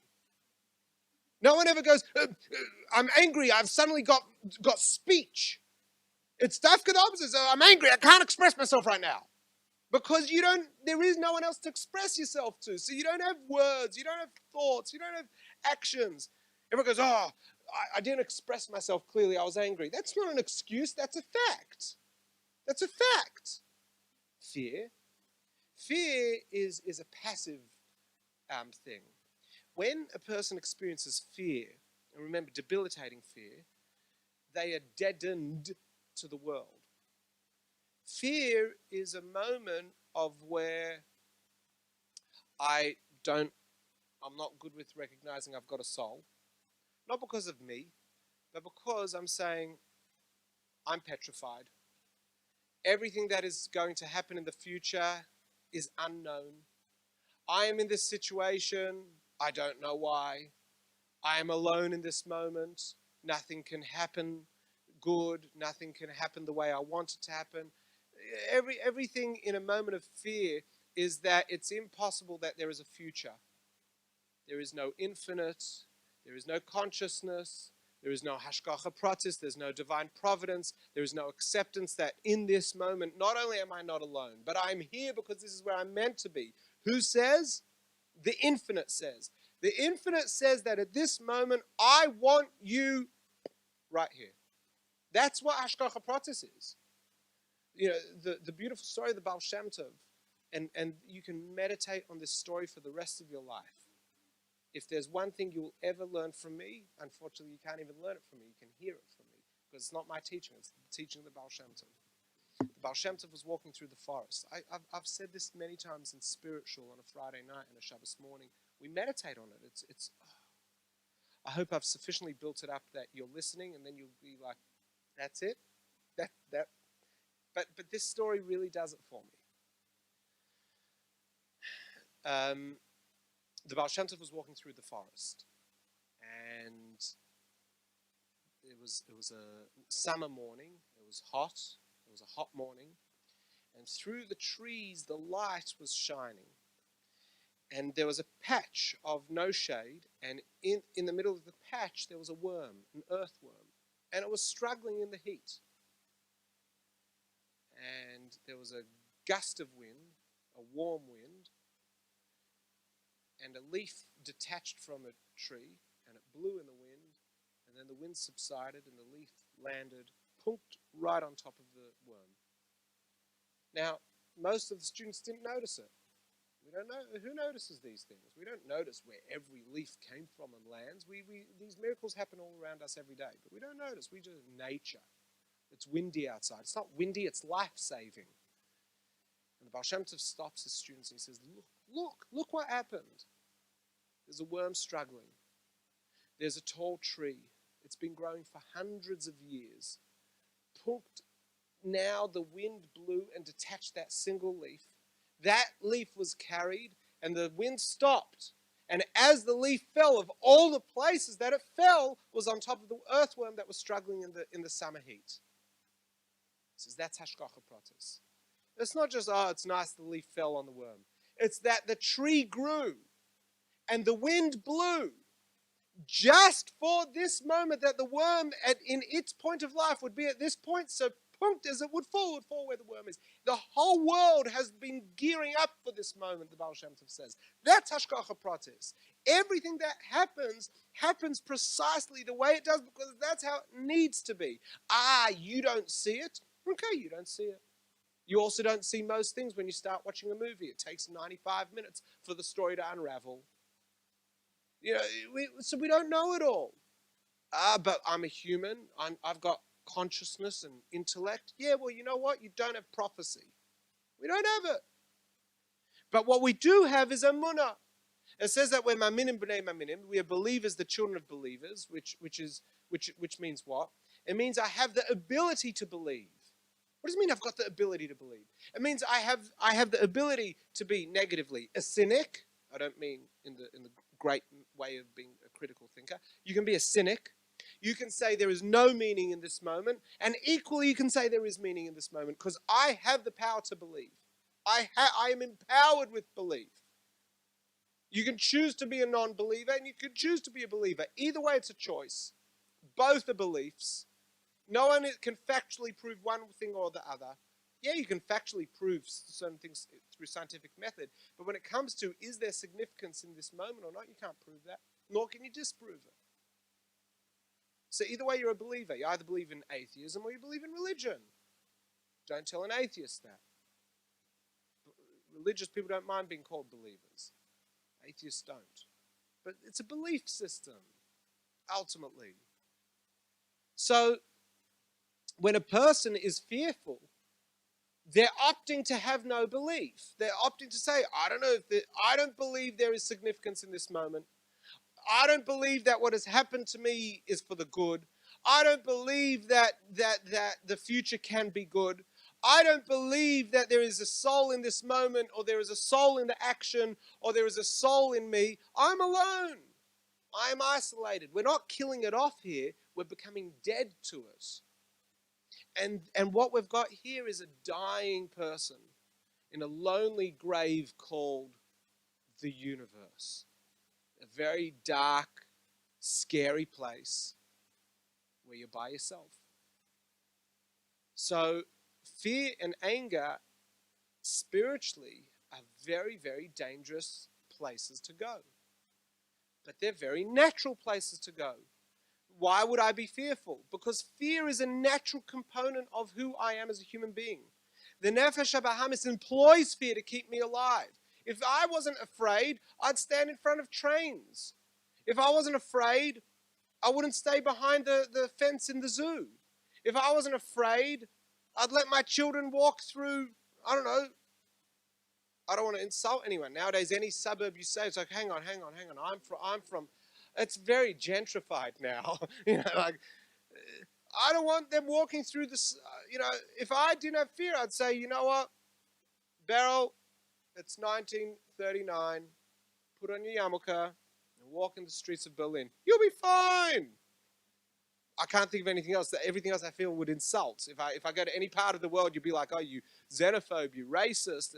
No one ever goes, I'm angry, I've suddenly got speech. It's dafka the opposite. So I'm angry, I can't express myself right now. Because there is no one else to express yourself to. So you don't have words, you don't have thoughts, you don't have actions. Everyone goes, oh, I didn't express myself clearly, I was angry. That's not an excuse, that's a fact. That's a fact. Fear is a passive thing. When a person experiences fear, and remember, debilitating fear, they are deadened to the world. Fear is a moment of where I'm not good with recognizing I've got a soul. Not because of me, but because I'm saying I'm petrified. Everything that is going to happen in the future is unknown. I am in this situation. I don't know why. I am alone in this moment. Nothing can happen good. Nothing can happen the way I want it to happen. Everything in a moment of fear is that it's impossible that there is a future. There is no infinite. There is no consciousness. There is no hashgacha pratis. There's no divine providence. There is no acceptance that in this moment, not only am I not alone, but I'm here because this is where I'm meant to be. Who says? The infinite says. The infinite says that at this moment, I want you right here. That's what hashgacha pratis is. You know, the beautiful story of the Baal Shem Tov, and you can meditate on this story for the rest of your life. If there's one thing you will ever learn from me, unfortunately you can't even learn it from me, you can hear it from me, because it's not my teaching, it's the teaching of the Baal Shem Tov. The Baal Shem Tov was walking through the forest. I've said this many times in spiritual on a Friday night and a Shabbos morning. We meditate on it. I hope I've sufficiently built it up that you're listening, and then you'll be like, that's it? But this story really does it for me. The Baal Shem Tov was walking through the forest, and it was a summer morning. It was hot. It was a hot morning, and through the trees the light was shining. And there was a patch of no shade, and in the middle of the patch there was a worm, an earthworm, and it was struggling in the heat. And there was a gust of wind, a warm wind, and a leaf detached from a tree, and it blew in the wind, and then the wind subsided, and the leaf landed, punked right on top of the worm. Now, most of the students didn't notice it. We don't know who notices these things. We don't notice where every leaf came from and lands. These miracles happen all around us every day, but we don't notice. We just nature. It's windy outside. It's not windy, it's life-saving. And the Baal Shem Tov stops his students and he says, look what happened. There's a worm struggling. There's a tall tree. It's been growing for hundreds of years. Punked. Now the wind blew and detached that single leaf. That leaf was carried and the wind stopped. And as the leaf fell, of all the places that it fell was on top of the earthworm that was struggling in the summer heat. He says, that's hashgacha pratis. It's not just, it's nice the leaf fell on the worm. It's that the tree grew. and the wind blew just for this moment that the worm in its point of life would be at this point, so punct as it would fall where the worm is. The whole world has been gearing up for this moment, the Baal Shem Tov says. That's Hashgacha Pratis. Everything that happens precisely the way it does because that's how it needs to be. You don't see it? Okay, you don't see it. You also don't see most things when you start watching a movie. It takes 95 minutes for the story to unravel. So we don't know it all. But I'm a human. I've got consciousness and intellect. Yeah, well, you know what? You don't have prophecy. We don't have it. But what we do have is emunah. It says that we're maminim b'nei maminim. We are believers, the children of believers, which means what? It means I have the ability to believe. What does it mean I've got the ability to believe? It means I have the ability to be negatively a cynic. I don't mean in the great way of being a critical thinker. You can be a cynic. You can say there is no meaning in this moment. And equally you can say there is meaning in this moment because I have the power to believe. I am empowered with belief. You can choose to be a non-believer and you can choose to be a believer. Either way, it's a choice. Both are beliefs. No one can factually prove one thing or the other. Yeah, you can factually prove certain things through scientific method, but when it comes to is there significance in this moment or not, you can't prove that, nor can you disprove it. So either way, you're a believer. You either believe in atheism or you believe in religion. Don't tell an atheist that. Religious people don't mind being called believers. Atheists don't. But it's a belief system, ultimately. So when a person is fearful, they're opting to have no belief. They're opting to say, I don't believe there is significance in this moment. I don't believe that what has happened to me is for the good. I don't believe that the future can be good. I don't believe that there is a soul in this moment, or there is a soul in the action, or there is a soul in me. I'm alone. I'm isolated. We're not killing it off here. We're becoming dead to it. And what we've got here is a dying person in a lonely grave called the universe. A very dark, scary place where you're by yourself. So fear and anger spiritually are very, very dangerous places to go. But they're very natural places to go. Why would I be fearful? Because fear is a natural component of who I am as a human being. The Nefesh HaBahamis employs fear to keep me alive. If I wasn't afraid, I'd stand in front of trains. If I wasn't afraid, I wouldn't stay behind the fence in the zoo. If I wasn't afraid, I'd let my children walk through, I don't want to insult anyone. Nowadays, any suburb you say, it's like, hang on. I'm from, it's very gentrified now. I don't want them walking through this, if I didn't have fear, I'd say, you know what, Beryl, it's 1939, put on your yarmulke and walk in the streets of Berlin. You'll be fine. I can't think of anything else. Everything else I feel would insult. If I go to any part of the world, you'd be like, oh, you xenophobe, you racist,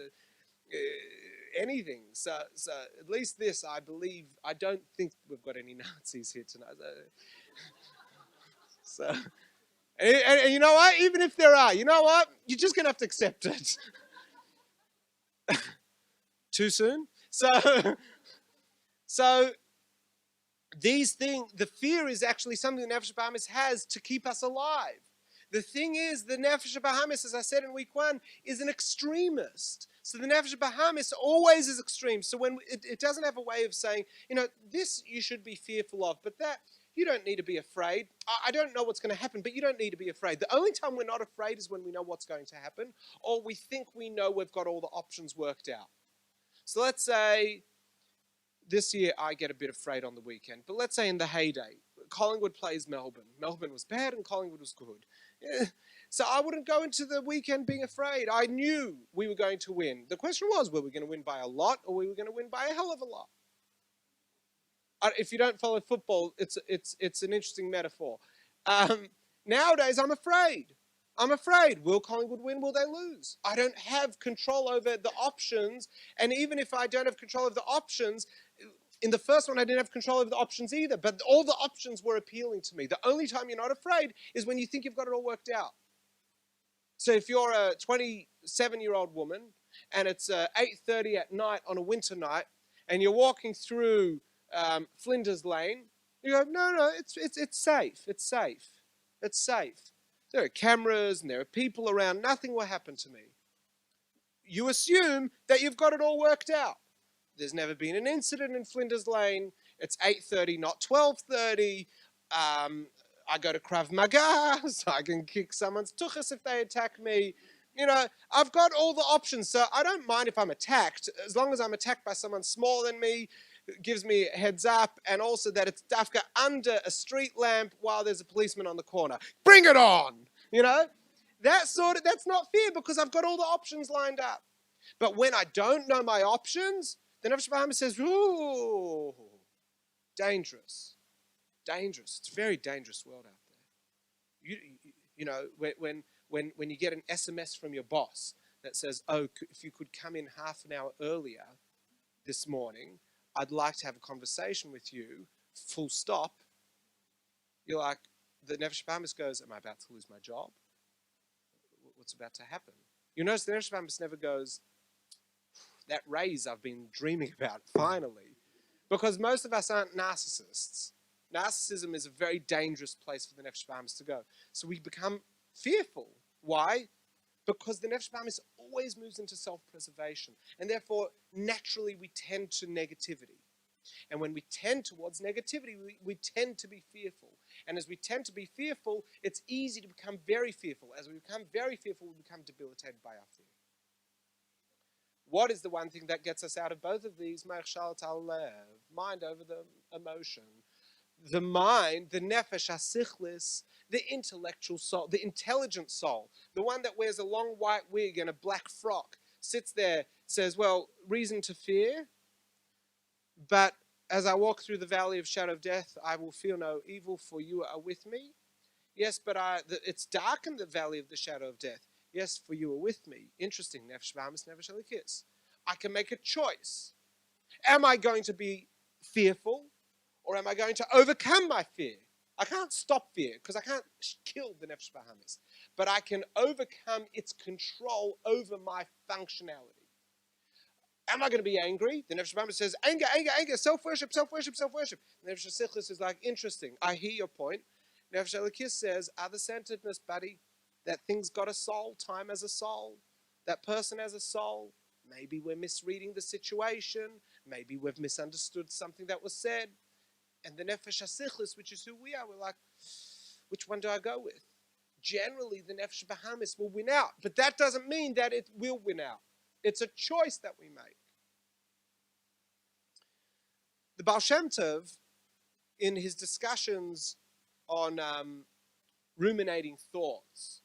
anything. So at least this, I believe, I don't think we've got any Nazis here tonight. So and you know what? Even if there are, you know what? You're just going to have to accept it. Too soon? So these things, the fear is actually something the Nefesh HaBahamis has to keep us alive. The thing is, the Nefesh HaBahamis, as I said in week 1, is an extremist. So the Nefesh HaBahamis always is extreme. So when it doesn't have a way of saying, this you should be fearful of, but that you don't need to be afraid. I don't know what's going to happen, but you don't need to be afraid. The only time we're not afraid is when we know what's going to happen, or we think we know we've got all the options worked out. So let's say this year I get a bit afraid on the weekend, but let's say in the heyday, Collingwood plays Melbourne. Melbourne was bad and Collingwood was good. So I wouldn't go into the weekend being afraid. I knew we were going to win. The question was, were we going to win by a lot or were we going to win by a hell of a lot? If you don't follow football, it's an interesting metaphor. Nowadays, I'm afraid. Will Collingwood win? Will they lose? I don't have control over the options. And even if I don't have control of the options, In the first one, I didn't have control over the options either, but all the options were appealing to me. The only time you're not afraid is when you think you've got it all worked out. So if you're a 27-year-old woman and it's 8:30 at night on a winter night and you're walking through Flinders Lane, you go, no, it's safe, it's safe, it's safe. There are cameras and there are people around, nothing will happen to me. You assume that you've got it all worked out. There's never been an incident in Flinders Lane. It's 8:30, not 12:30. I go to Krav Maga, so I can kick someone's tuchus if they attack me. You know, I've got all the options, so I don't mind if I'm attacked, as long as I'm attacked by someone smaller than me, gives me a heads up, and also that it's dafka under a street lamp while there's a policeman on the corner. Bring it on! You know? That's not fear because I've got all the options lined up. But when I don't know my options, the Nefesh Bahamis says, ooh, dangerous. Dangerous. It's a very dangerous world out there. You know, when you get an SMS from your boss that says, oh, if you could come in half an hour earlier this morning, I'd like to have a conversation with you, full stop. You're like, the Nefesh Bahamis goes, am I about to lose my job? What's about to happen? You notice the Nefesh Bahamis never goes, that raise I've been dreaming about, finally. Because most of us aren't narcissists. Narcissism is a very dangerous place for the Nefesh Bahamis to go. So we become fearful. Why? Because the Nefesh Bahamis always moves into self-preservation. And therefore, naturally, we tend to negativity. And when we tend towards negativity, we tend to be fearful. And as we tend to be fearful, it's easy to become very fearful. As we become very fearful, we become debilitated by our fear. What is the one thing that gets us out of both of these? Mind over the emotion. The mind, the nefesh hasichlis, the intellectual soul, the intelligent soul, the one that wears a long white wig and a black frock, sits there, says, well, reason to fear, but as I walk through the valley of shadow of death, I will fear no evil, for you are with me. Yes, but it's dark in the valley of the shadow of death. Yes, for you are with me. Interesting, nefesh bahamis, nefesh elikis. I can make a choice. Am I going to be fearful, or am I going to overcome my fear? I can't stop fear, because I can't kill the nefesh bahamis. But I can overcome its control over my functionality. Am I going to be angry? The nefesh bahamis says, anger, anger, anger, self-worship, self-worship, self-worship. The nefesh hasichlis is like, interesting, I hear your point. Nefesh elikis says, other-centeredness, buddy. That thing's got a soul, time as a soul. That person has a soul. Maybe we're misreading the situation. Maybe we've misunderstood something that was said. And the nefesh hasichlis, which is who we are, we're like, which one do I go with? Generally, the nefesh bahamis will win out. But that doesn't mean that it will win out. It's a choice that we make. The Baal Shem Tov, in his discussions on ruminating thoughts,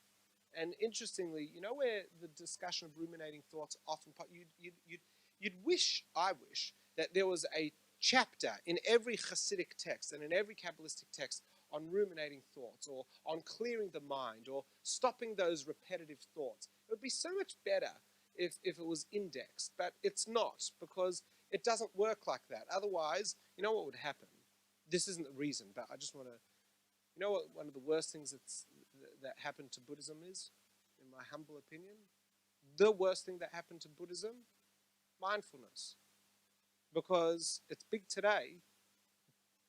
and interestingly, you know where the discussion of ruminating thoughts often, I wish that there was a chapter in every Hasidic text and in every Kabbalistic text on ruminating thoughts, or on clearing the mind, or stopping those repetitive thoughts. It would be so much better if it was indexed, but it's not, because it doesn't work like that. Otherwise, you know what would happen? This isn't the reason, but I just want to, you know what one of the worst things that happened to Buddhism is, in my humble opinion? The worst thing that happened to Buddhism? Mindfulness. Because it's big today,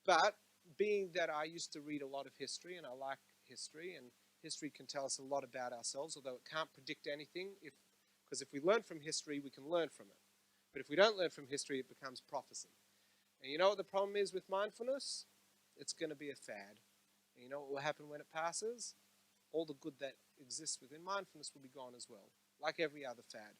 but being that I used to read a lot of history, and I like history, and history can tell us a lot about ourselves, although it can't predict anything, because if we learn from history, we can learn from it. But if we don't learn from history, it becomes prophecy. And you know what the problem is with mindfulness? It's going to be a fad. And you know what will happen when it passes? All the good that exists within mindfulness will be gone as well, like every other fad.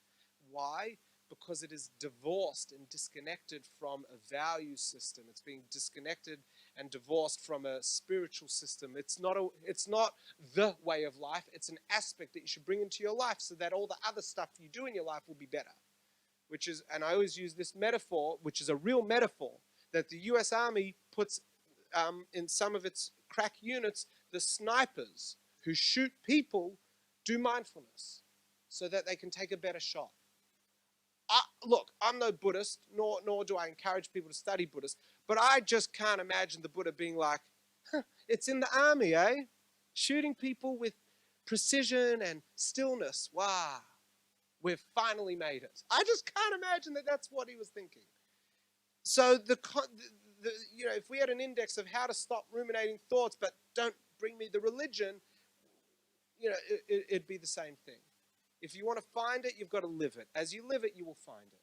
Why? Because it is divorced and disconnected from a value system. It's being disconnected and divorced from a spiritual system. It's not the way of life. It's an aspect that you should bring into your life so that all the other stuff you do in your life will be better. Which is, and I always use this metaphor, which is a real metaphor, that the US Army puts in some of its crack units, the snipers who shoot people do mindfulness so that they can take a better shot. look, I'm no Buddhist, nor do I encourage people to study Buddhist, but I just can't imagine the Buddha being like, it's in the army, eh? Shooting people with precision and stillness. Wow, we've finally made it. I just can't imagine that that's what he was thinking. So if we had an index of how to stop ruminating thoughts, but don't bring me the religion, it'd be the same thing. If you want to find it, you've got to live it. As you live it, you will find it.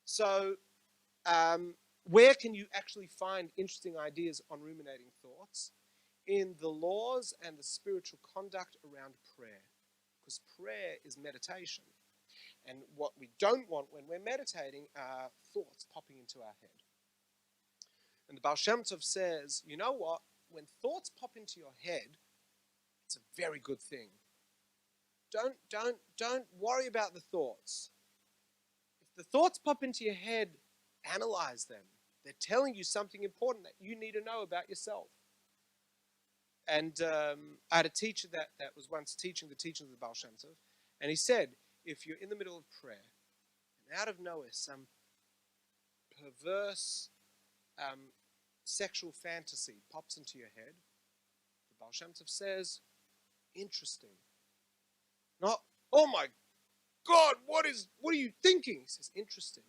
So where can you actually find interesting ideas on ruminating thoughts? In the laws and the spiritual conduct around prayer. Because prayer is meditation. And what we don't want when we're meditating are thoughts popping into our head. And the Baal Shem Tov says, you know what? When thoughts pop into your head, it's a very good thing. Don't worry about the thoughts. If the thoughts pop into your head, analyze them. They're telling you something important that you need to know about yourself. And I had a teacher that was once teaching the teachings of the Baal Shem Tov, and he said, if you're in the middle of prayer, and out of nowhere some perverse sexual fantasy pops into your head, the Baal Shem Tov says, interesting. Not, oh my God, what are you thinking? He says, interesting.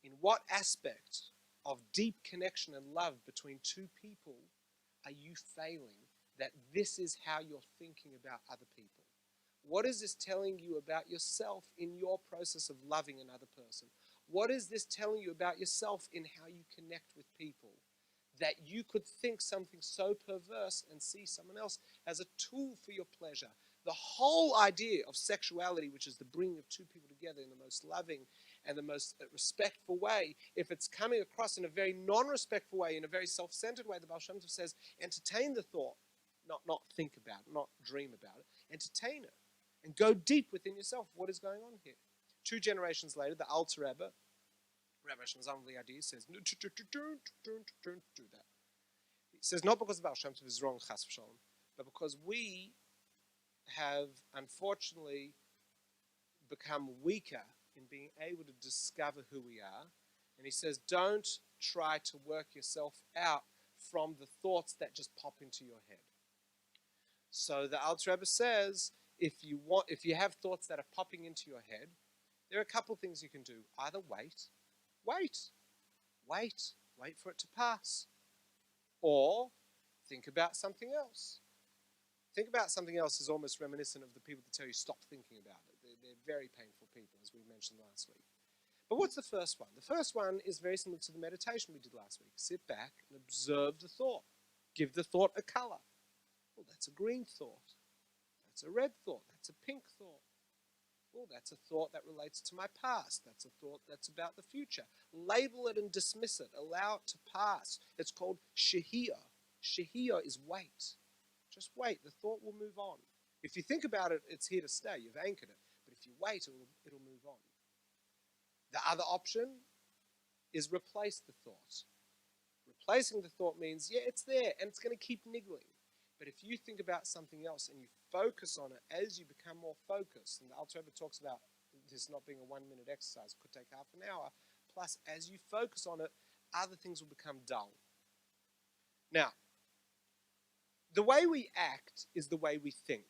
In what aspect of deep connection and love between two people are you failing that this is how you're thinking about other people? What is this telling you about yourself in your process of loving another person? What is this telling you about yourself in how you connect with people? That you could think something so perverse and see someone else as a tool for your pleasure. The whole idea of sexuality, which is the bringing of two people together in the most loving and the most respectful way, if it's coming across in a very non-respectful way, in a very self-centered way, the Baal Shem Tov says, entertain the thought, not think about it, not dream about it, entertain it, and go deep within yourself. What is going on here? 2 generations later, the Alter Rebbe, Rabbi Shlomo Zalman says, don't do that. He says, not because the Baal Shem Tov is wrong, chas v'shalom, but because we have, unfortunately, become weaker in being able to discover who we are. And he says, don't try to work yourself out from the thoughts that just pop into your head. So the Alter Rebbe says, if you have thoughts that are popping into your head, there are a couple of things you can do. Either wait for it to pass, or think about something else. Think about something else is almost reminiscent of the people that tell you stop thinking about it. They're very painful people, as we mentioned last week. But what's the first one? The first one is very similar to the meditation we did last week. Sit back and observe the thought. Give the thought a color. Well, that's a green thought. That's a red thought. That's a pink thought. Oh, that's a thought that relates to my past. That's a thought that's about the future. Label it and dismiss it. Allow it to pass. It's called shahiyah. Shahiyah is wait. Just wait. The thought will move on. If you think about it, it's here to stay. You've anchored it. But if you wait, it'll move on. The other option is replace the thought. Replacing the thought means, yeah, it's there and it's going to keep niggling. But if you think about something else and you focus on it as you become more focused, and the Alter Rebbe talks about this not being a 1-minute exercise, it could take half an hour, plus as you focus on it, other things will become dull. Now, the way we act is the way we think.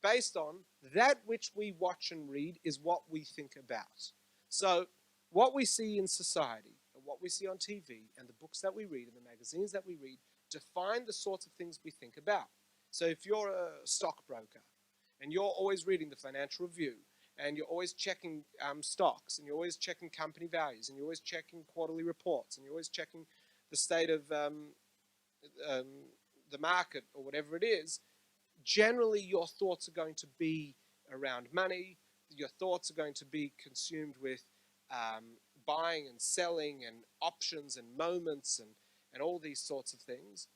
Based on that which we watch and read is what we think about. So what we see in society, and what we see on TV, and the books that we read, and the magazines that we read, define the sorts of things we think about. So if you're a stockbroker, and you're always reading the Financial Review, and you're always checking stocks, and you're always checking company values, and you're always checking quarterly reports, and you're always checking the state of the market, or whatever it is, generally your thoughts are going to be around money. Your thoughts are going to be consumed with buying and selling and options and moments and all these sorts of things.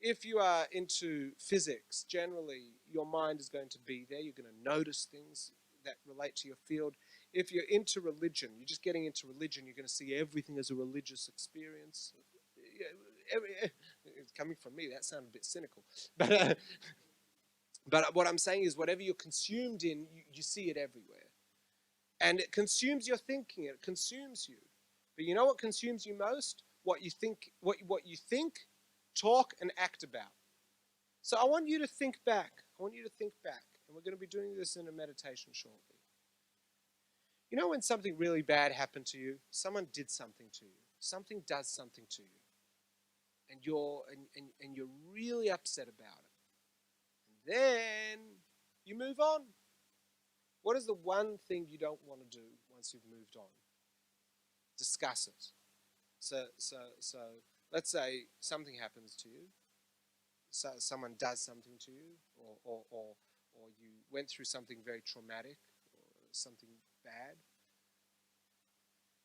If you are into physics, generally your mind is going to be there. You're going to notice things that relate to your field. If you're into religion, you're just getting into religion, you're going to see everything as a religious experience. Coming from me, that sounded a bit cynical. But what I'm saying is whatever you're consumed in, you see it everywhere. And it consumes your thinking. It consumes you. But you know what consumes you most? What you think, talk, and act about. So I want you to think back. And we're going to be doing this in a meditation shortly. You know when something really bad happened to you? Someone did something to you. Something does something to you. And you're really upset about it. And then you move on. What is the one thing you don't want to do once you've moved on? Discuss it. So let's say something happens to you. So someone does something to you, or you went through something very traumatic, or something bad.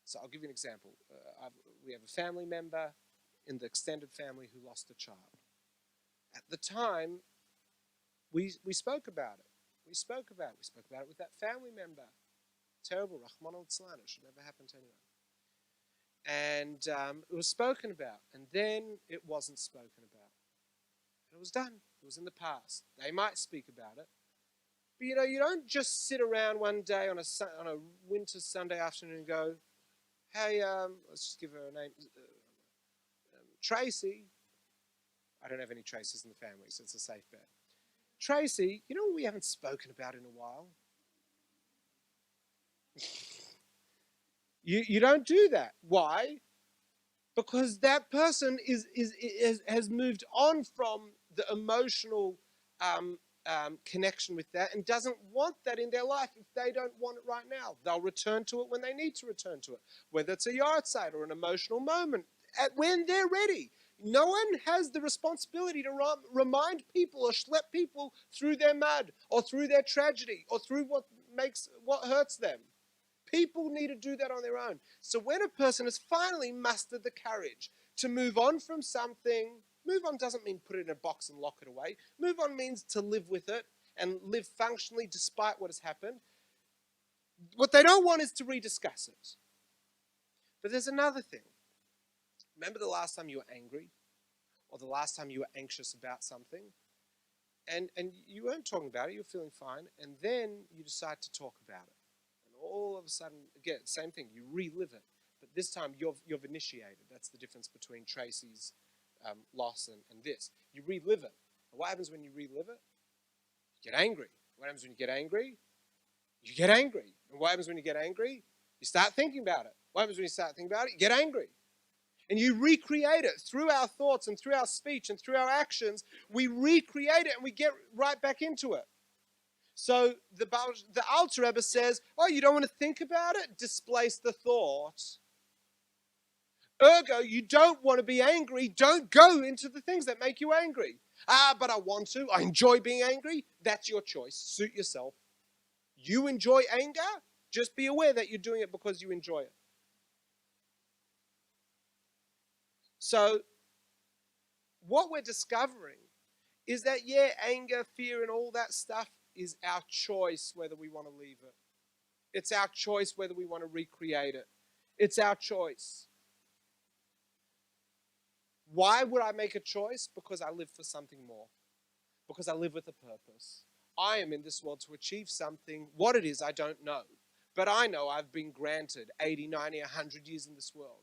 So I'll give you an example. We have a family member in the extended family who lost a child. At the time, we spoke about it. We spoke about it with that family member. Terrible, Rahman al-Islan, it should never happen to anyone. And it was spoken about, and then it wasn't spoken about. It was done. It was in the past. They might speak about it. But you don't just sit around one day on a winter Sunday afternoon and go, hey, let's just give her a name, Tracy. I don't have any Traces in the family, so it's a safe bet. Tracy, you know what we haven't spoken about in a while? You don't do that. Why? Because that person has moved on from the emotional connection with that and doesn't want that in their life. If they don't want it right now, they'll return to it when they need to return to it, whether it's a yard site or an emotional moment, when they're ready. No one has the responsibility to remind people or schlep people through their mud or through their tragedy or through what hurts them. People need to do that on their own. So when a person has finally mustered the courage to move on from something, move on doesn't mean put it in a box and lock it away. Move on means to live with it and live functionally despite what has happened. What they don't want is to rediscuss it. But there's another thing. Remember the last time you were angry? Or the last time you were anxious about something? And you weren't talking about it, you were feeling fine, and then you decide to talk about it. And all of a sudden, again, same thing, you relive it. But this time you've initiated. That's the difference between Tracy's loss and this. You relive it. And what happens when you relive it? You get angry. What happens when you get angry? You get angry. And what happens when you get angry? You start thinking about it. What happens when you start thinking about it? You get angry. And you recreate it through our thoughts and through our speech and through our actions. We recreate it and we get right back into it. So the Alter Rebbe says, oh, you don't want to think about it? Displace the thought. Ergo, you don't want to be angry. Don't go into the things that make you angry. But I want to. I enjoy being angry. That's your choice. Suit yourself. You enjoy anger? Just be aware that you're doing it because you enjoy it. So what we're discovering is that, yeah, anger, fear, and all that stuff is our choice whether we want to leave it. It's our choice whether we want to recreate it. It's our choice. Why would I make a choice? Because I live for something more. Because I live with a purpose. I am in this world to achieve something. What it is, I don't know. But I know I've been granted 80, 90, 100 years in this world.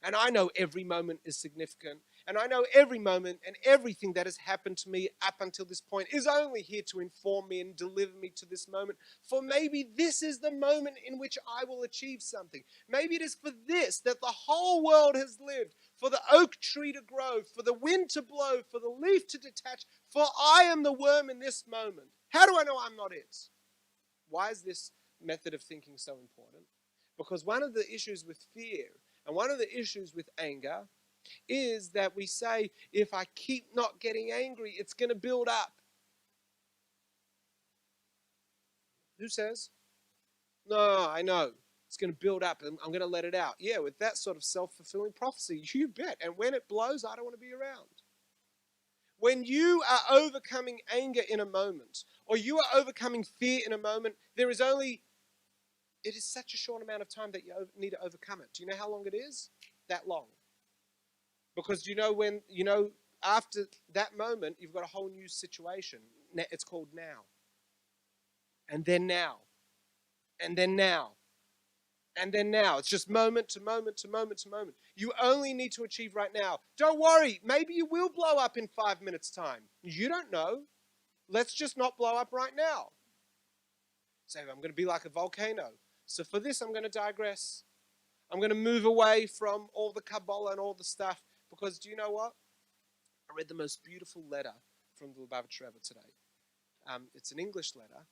And I know every moment is significant. And I know every moment and everything that has happened to me up until this point is only here to inform me and deliver me to this moment. For maybe this is the moment in which I will achieve something. Maybe it is for this that the whole world has lived. For the oak tree to grow, for the wind to blow, for the leaf to detach. For I am the worm in this moment. How do I know I'm not it? Why is this method of thinking so important? Because one of the issues with fear and one of the issues with anger is that we say, if I keep not getting angry, it's going to build up. Who says? No, I know. It's going to build up and I'm going to let it out. Yeah, with that sort of self-fulfilling prophecy, you bet. And when it blows, I don't want to be around. When you are overcoming anger in a moment, or you are overcoming fear in a moment, it is such a short amount of time that you need to overcome it. Do you know how long it is? That long. Because after that moment, you've got a whole new situation. It's called now. And then now. And then now. and then now. It's just moment to moment to moment to moment. You only need to achieve right now. Don't worry, maybe you will blow up in 5 minutes' time. You don't know. Let's just not blow up right now. Say, I'm going to be like a volcano. So for this, I'm going to digress. I'm going to move away from all the Kabbalah and all the stuff, because do you know what? I read the most beautiful letter from the Lubavitcher Rebbe today. It's an English letter,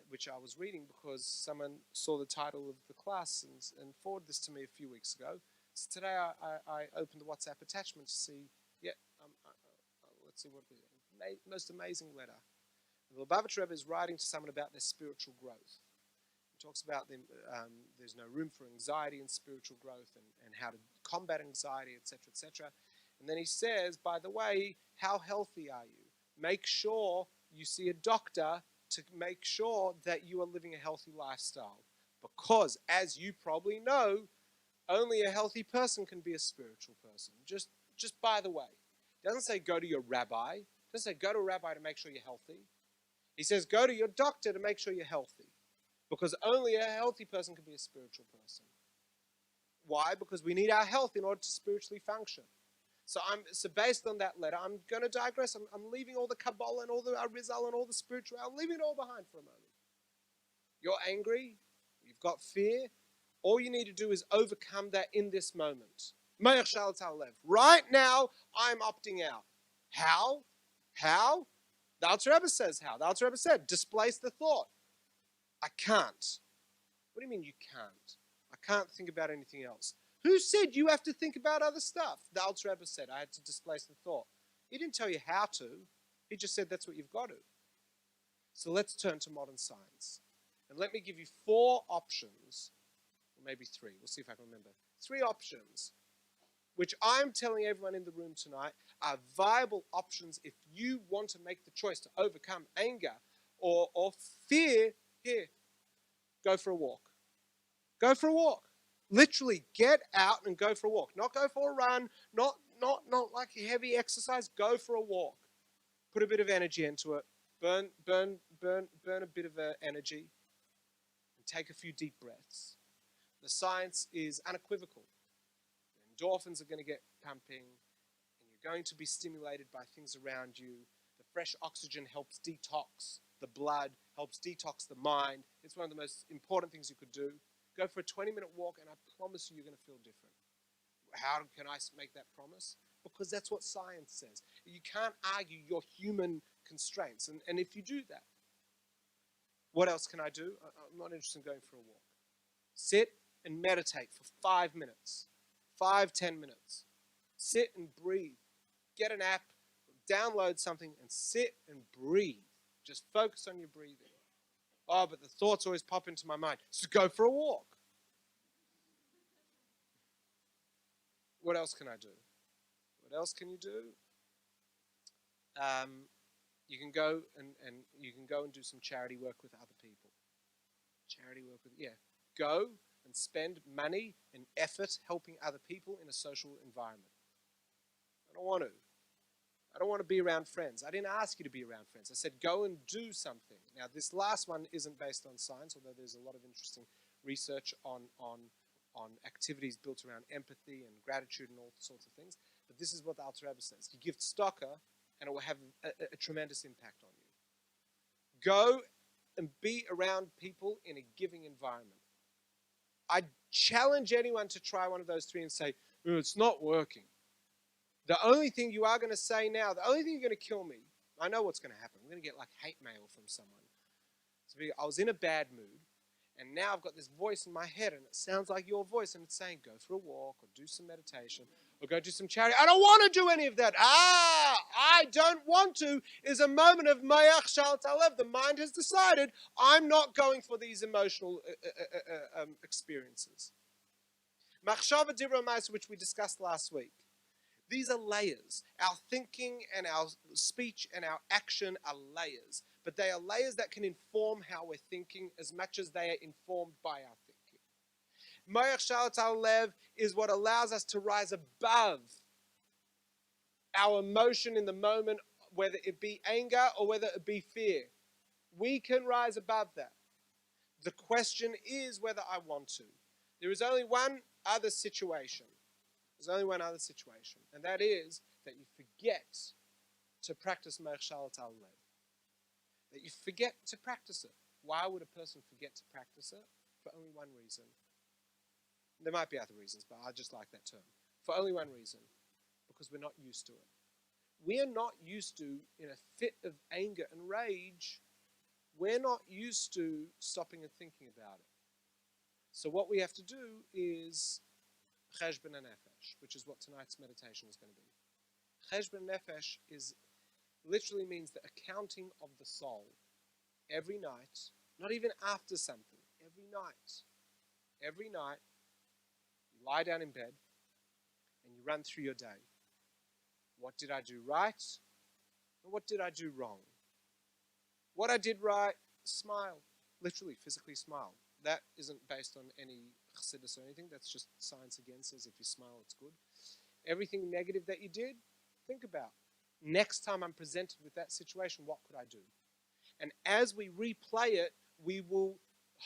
which I was reading because someone saw the title of the class and forwarded this to me a few weeks ago. So today I opened the WhatsApp attachment to see, let's see what it is. Most amazing letter. The Lubavitcher Rebbe is writing to someone about their spiritual growth. He talks about there's no room for anxiety in spiritual growth and how to combat anxiety, etc., etc. And then he says, by the way, how healthy are you? Make sure you see a doctor to make sure that you are living a healthy lifestyle. Because, as you probably know, only a healthy person can be a spiritual person. Just by the way. It doesn't say go to your rabbi. It doesn't say go to a rabbi to make sure you're healthy. He says go to your doctor to make sure you're healthy. Because only a healthy person can be a spiritual person. Why? Because we need our health in order to spiritually function. So based on that letter, I'm going to digress. I'm leaving all the Kabbalah and all the Arizal and all the spiritual. I'm leaving it all behind for a moment. You're angry. You've got fear. All you need to do is overcome that in this moment. Right now, I'm opting out. How? How? The Alter Rebbe says how. The Alter Rebbe said, displace the thought. I can't. What do you mean you can't? I can't think about anything else. Who said you have to think about other stuff? The Alter Rebbe said I had to displace the thought. He didn't tell you how to. He just said that's what you've got to. So let's turn to modern science. And let me give you 4 options, or maybe 3. We'll see if I can remember. 3 options, which I'm telling everyone in the room tonight are viable options if you want to make the choice to overcome anger or fear. Here, go for a walk. Go for a walk. Literally, get out and go for a walk. Not go for a run, not like heavy exercise. Go for a walk. Put a bit of energy into it. Burn a bit of energy. And take a few deep breaths. The science is unequivocal. The endorphins are going to get pumping, and you're going to be stimulated by things around you. The fresh oxygen helps detox the blood, helps detox the mind. It's one of the most important things you could do. Go for a 20-minute walk, and I promise you're going to feel different. How can I make that promise? Because that's what science says. You can't argue your human constraints. And if you do that, what else can I do? I'm not interested in going for a walk. Sit and meditate for 5 minutes. 5-10 minutes. Sit and breathe. Get an app, download something, and sit and breathe. Just focus on your breathing. Oh, but the thoughts always pop into my mind. So go for a walk. What else can I do? What else can you do? You can go and do some charity work with other people. Go and spend money and effort helping other people in a social environment. I don't want to be around friends. I didn't ask you to be around friends. I said go and do something. Now, this last one isn't based on science, although there's a lot of interesting research on activities built around empathy and gratitude and all sorts of things. But this is what the Alter Rebbe says. You give tzedakah, and it will have a tremendous impact on you. Go and be around people in a giving environment. I challenge anyone to try one of those 3 and say, oh, it's not working. The only thing you are going to say now, the only thing you're going to kill me, I know what's going to happen. I'm going to get like hate mail from someone. So I was in a bad mood, and now I've got this voice in my head, and it sounds like your voice, and it's saying, go for a walk, or do some meditation, or go do some charity. I don't want to do any of that. I don't want to is a moment of mayach shal talev. The mind has decided, I'm not going for these emotional experiences. Machshava divra ma'aser, which we discussed last week. These are layers. Our thinking and our speech and our action are layers. But they are layers that can inform how we're thinking as much as they are informed by our thinking. Mayach shal talev is what allows us to rise above our emotion in the moment, whether it be anger or whether it be fear. We can rise above that. The question is whether I want to. There is only one other situation. There's only one other situation, and that is that you forget to practice Me'chalat al Lev. That you forget to practice it. Why would a person forget to practice it? For only one reason. There might be other reasons, but I just like that term. For only one reason. Because we're not used to it. We are not used to, in a fit of anger and rage, we're not used to stopping and thinking about it. So what we have to do is Cheshbon Nefesh, which is what tonight's meditation is going to be. Cheshbon Nefesh literally means the accounting of the soul. Every night, not even after something, every night, you lie down in bed and you run through your day. What did I do right? And what did I do wrong? What I did right, smile. Literally, physically smile. That isn't based on any chassidus or anything. That's just science again says if you smile, it's good. Everything negative that you did, think about. Next time I'm presented with that situation, what could I do? And as we replay it, we will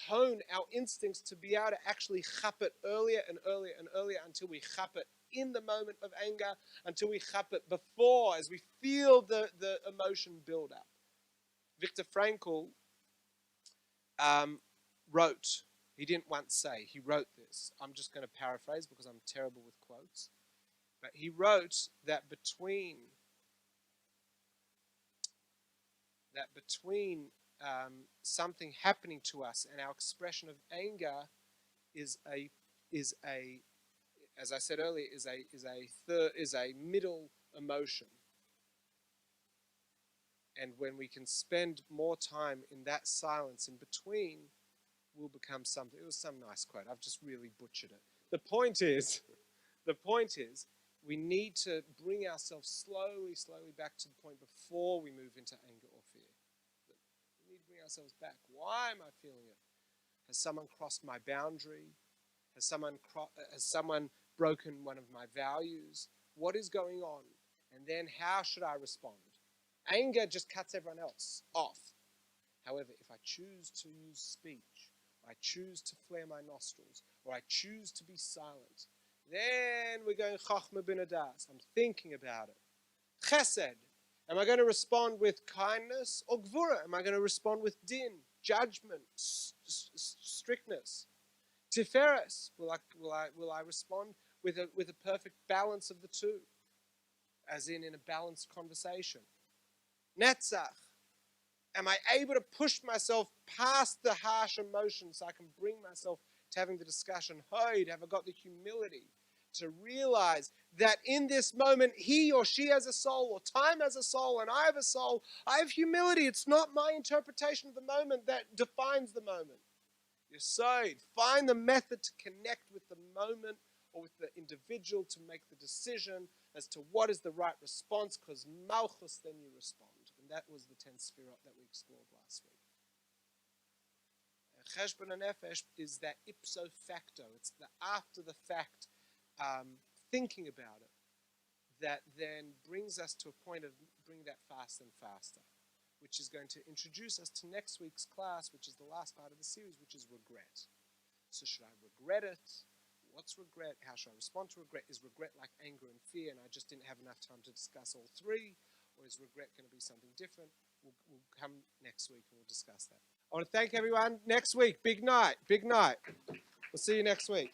hone our instincts to be able to actually chap it earlier and earlier and earlier until we chap it in the moment of anger, until we chap it before, as we feel the emotion build up. Viktor Frankl wrote, he didn't once say, he wrote this. I'm just going to paraphrase because I'm terrible with quotes. But he wrote that between something happening to us and our expression of anger is a as I said earlier, is a middle emotion. And when we can spend more time in that silence in between, we'll become something. It was some nice quote. I've just really butchered it. The point is, we need to bring ourselves slowly back to the point before we move into anger or fear. We need to bring ourselves back. Why am I feeling it? Has someone crossed my boundary? Has someone broken one of my values? What is going on? And then how should I respond? Anger just cuts everyone else off. However, if I choose to use speech, or I choose to flare my nostrils, or I choose to be silent, then we're going Chachma bin Adas. I'm thinking about it. Chesed. Am I going to respond with kindness or Gvura? Am I going to respond with din, judgment, strictness? Tiferes. Will I respond with a perfect balance of the two, as in a balanced conversation? Netzach. Am I able to push myself past the harsh emotions so I can bring myself to having the discussion? Hoid, have I got the humility to realize that in this moment, he or she has a soul, or time has a soul, and I have a soul. I have humility. It's not my interpretation of the moment that defines the moment. Yesod, find the method to connect with the moment or with the individual to make the decision as to what is the right response, because Malchus, then you respond. And that was the 10 Sfirot that we explored last week. Cheshbon Nefesh is that ipso facto. It's the after the fact thinking about it that then brings us to a point of bringing that faster and faster, which is going to introduce us to next week's class, which is the last part of the series, which is regret. So should I regret it? What's regret? How should I respond to regret? Is regret like anger and fear, and I just didn't have enough time to discuss all three? Or is regret going to be something different? We'll come next week and we'll discuss that. I want to thank everyone. Next week, big night. We'll see you next week.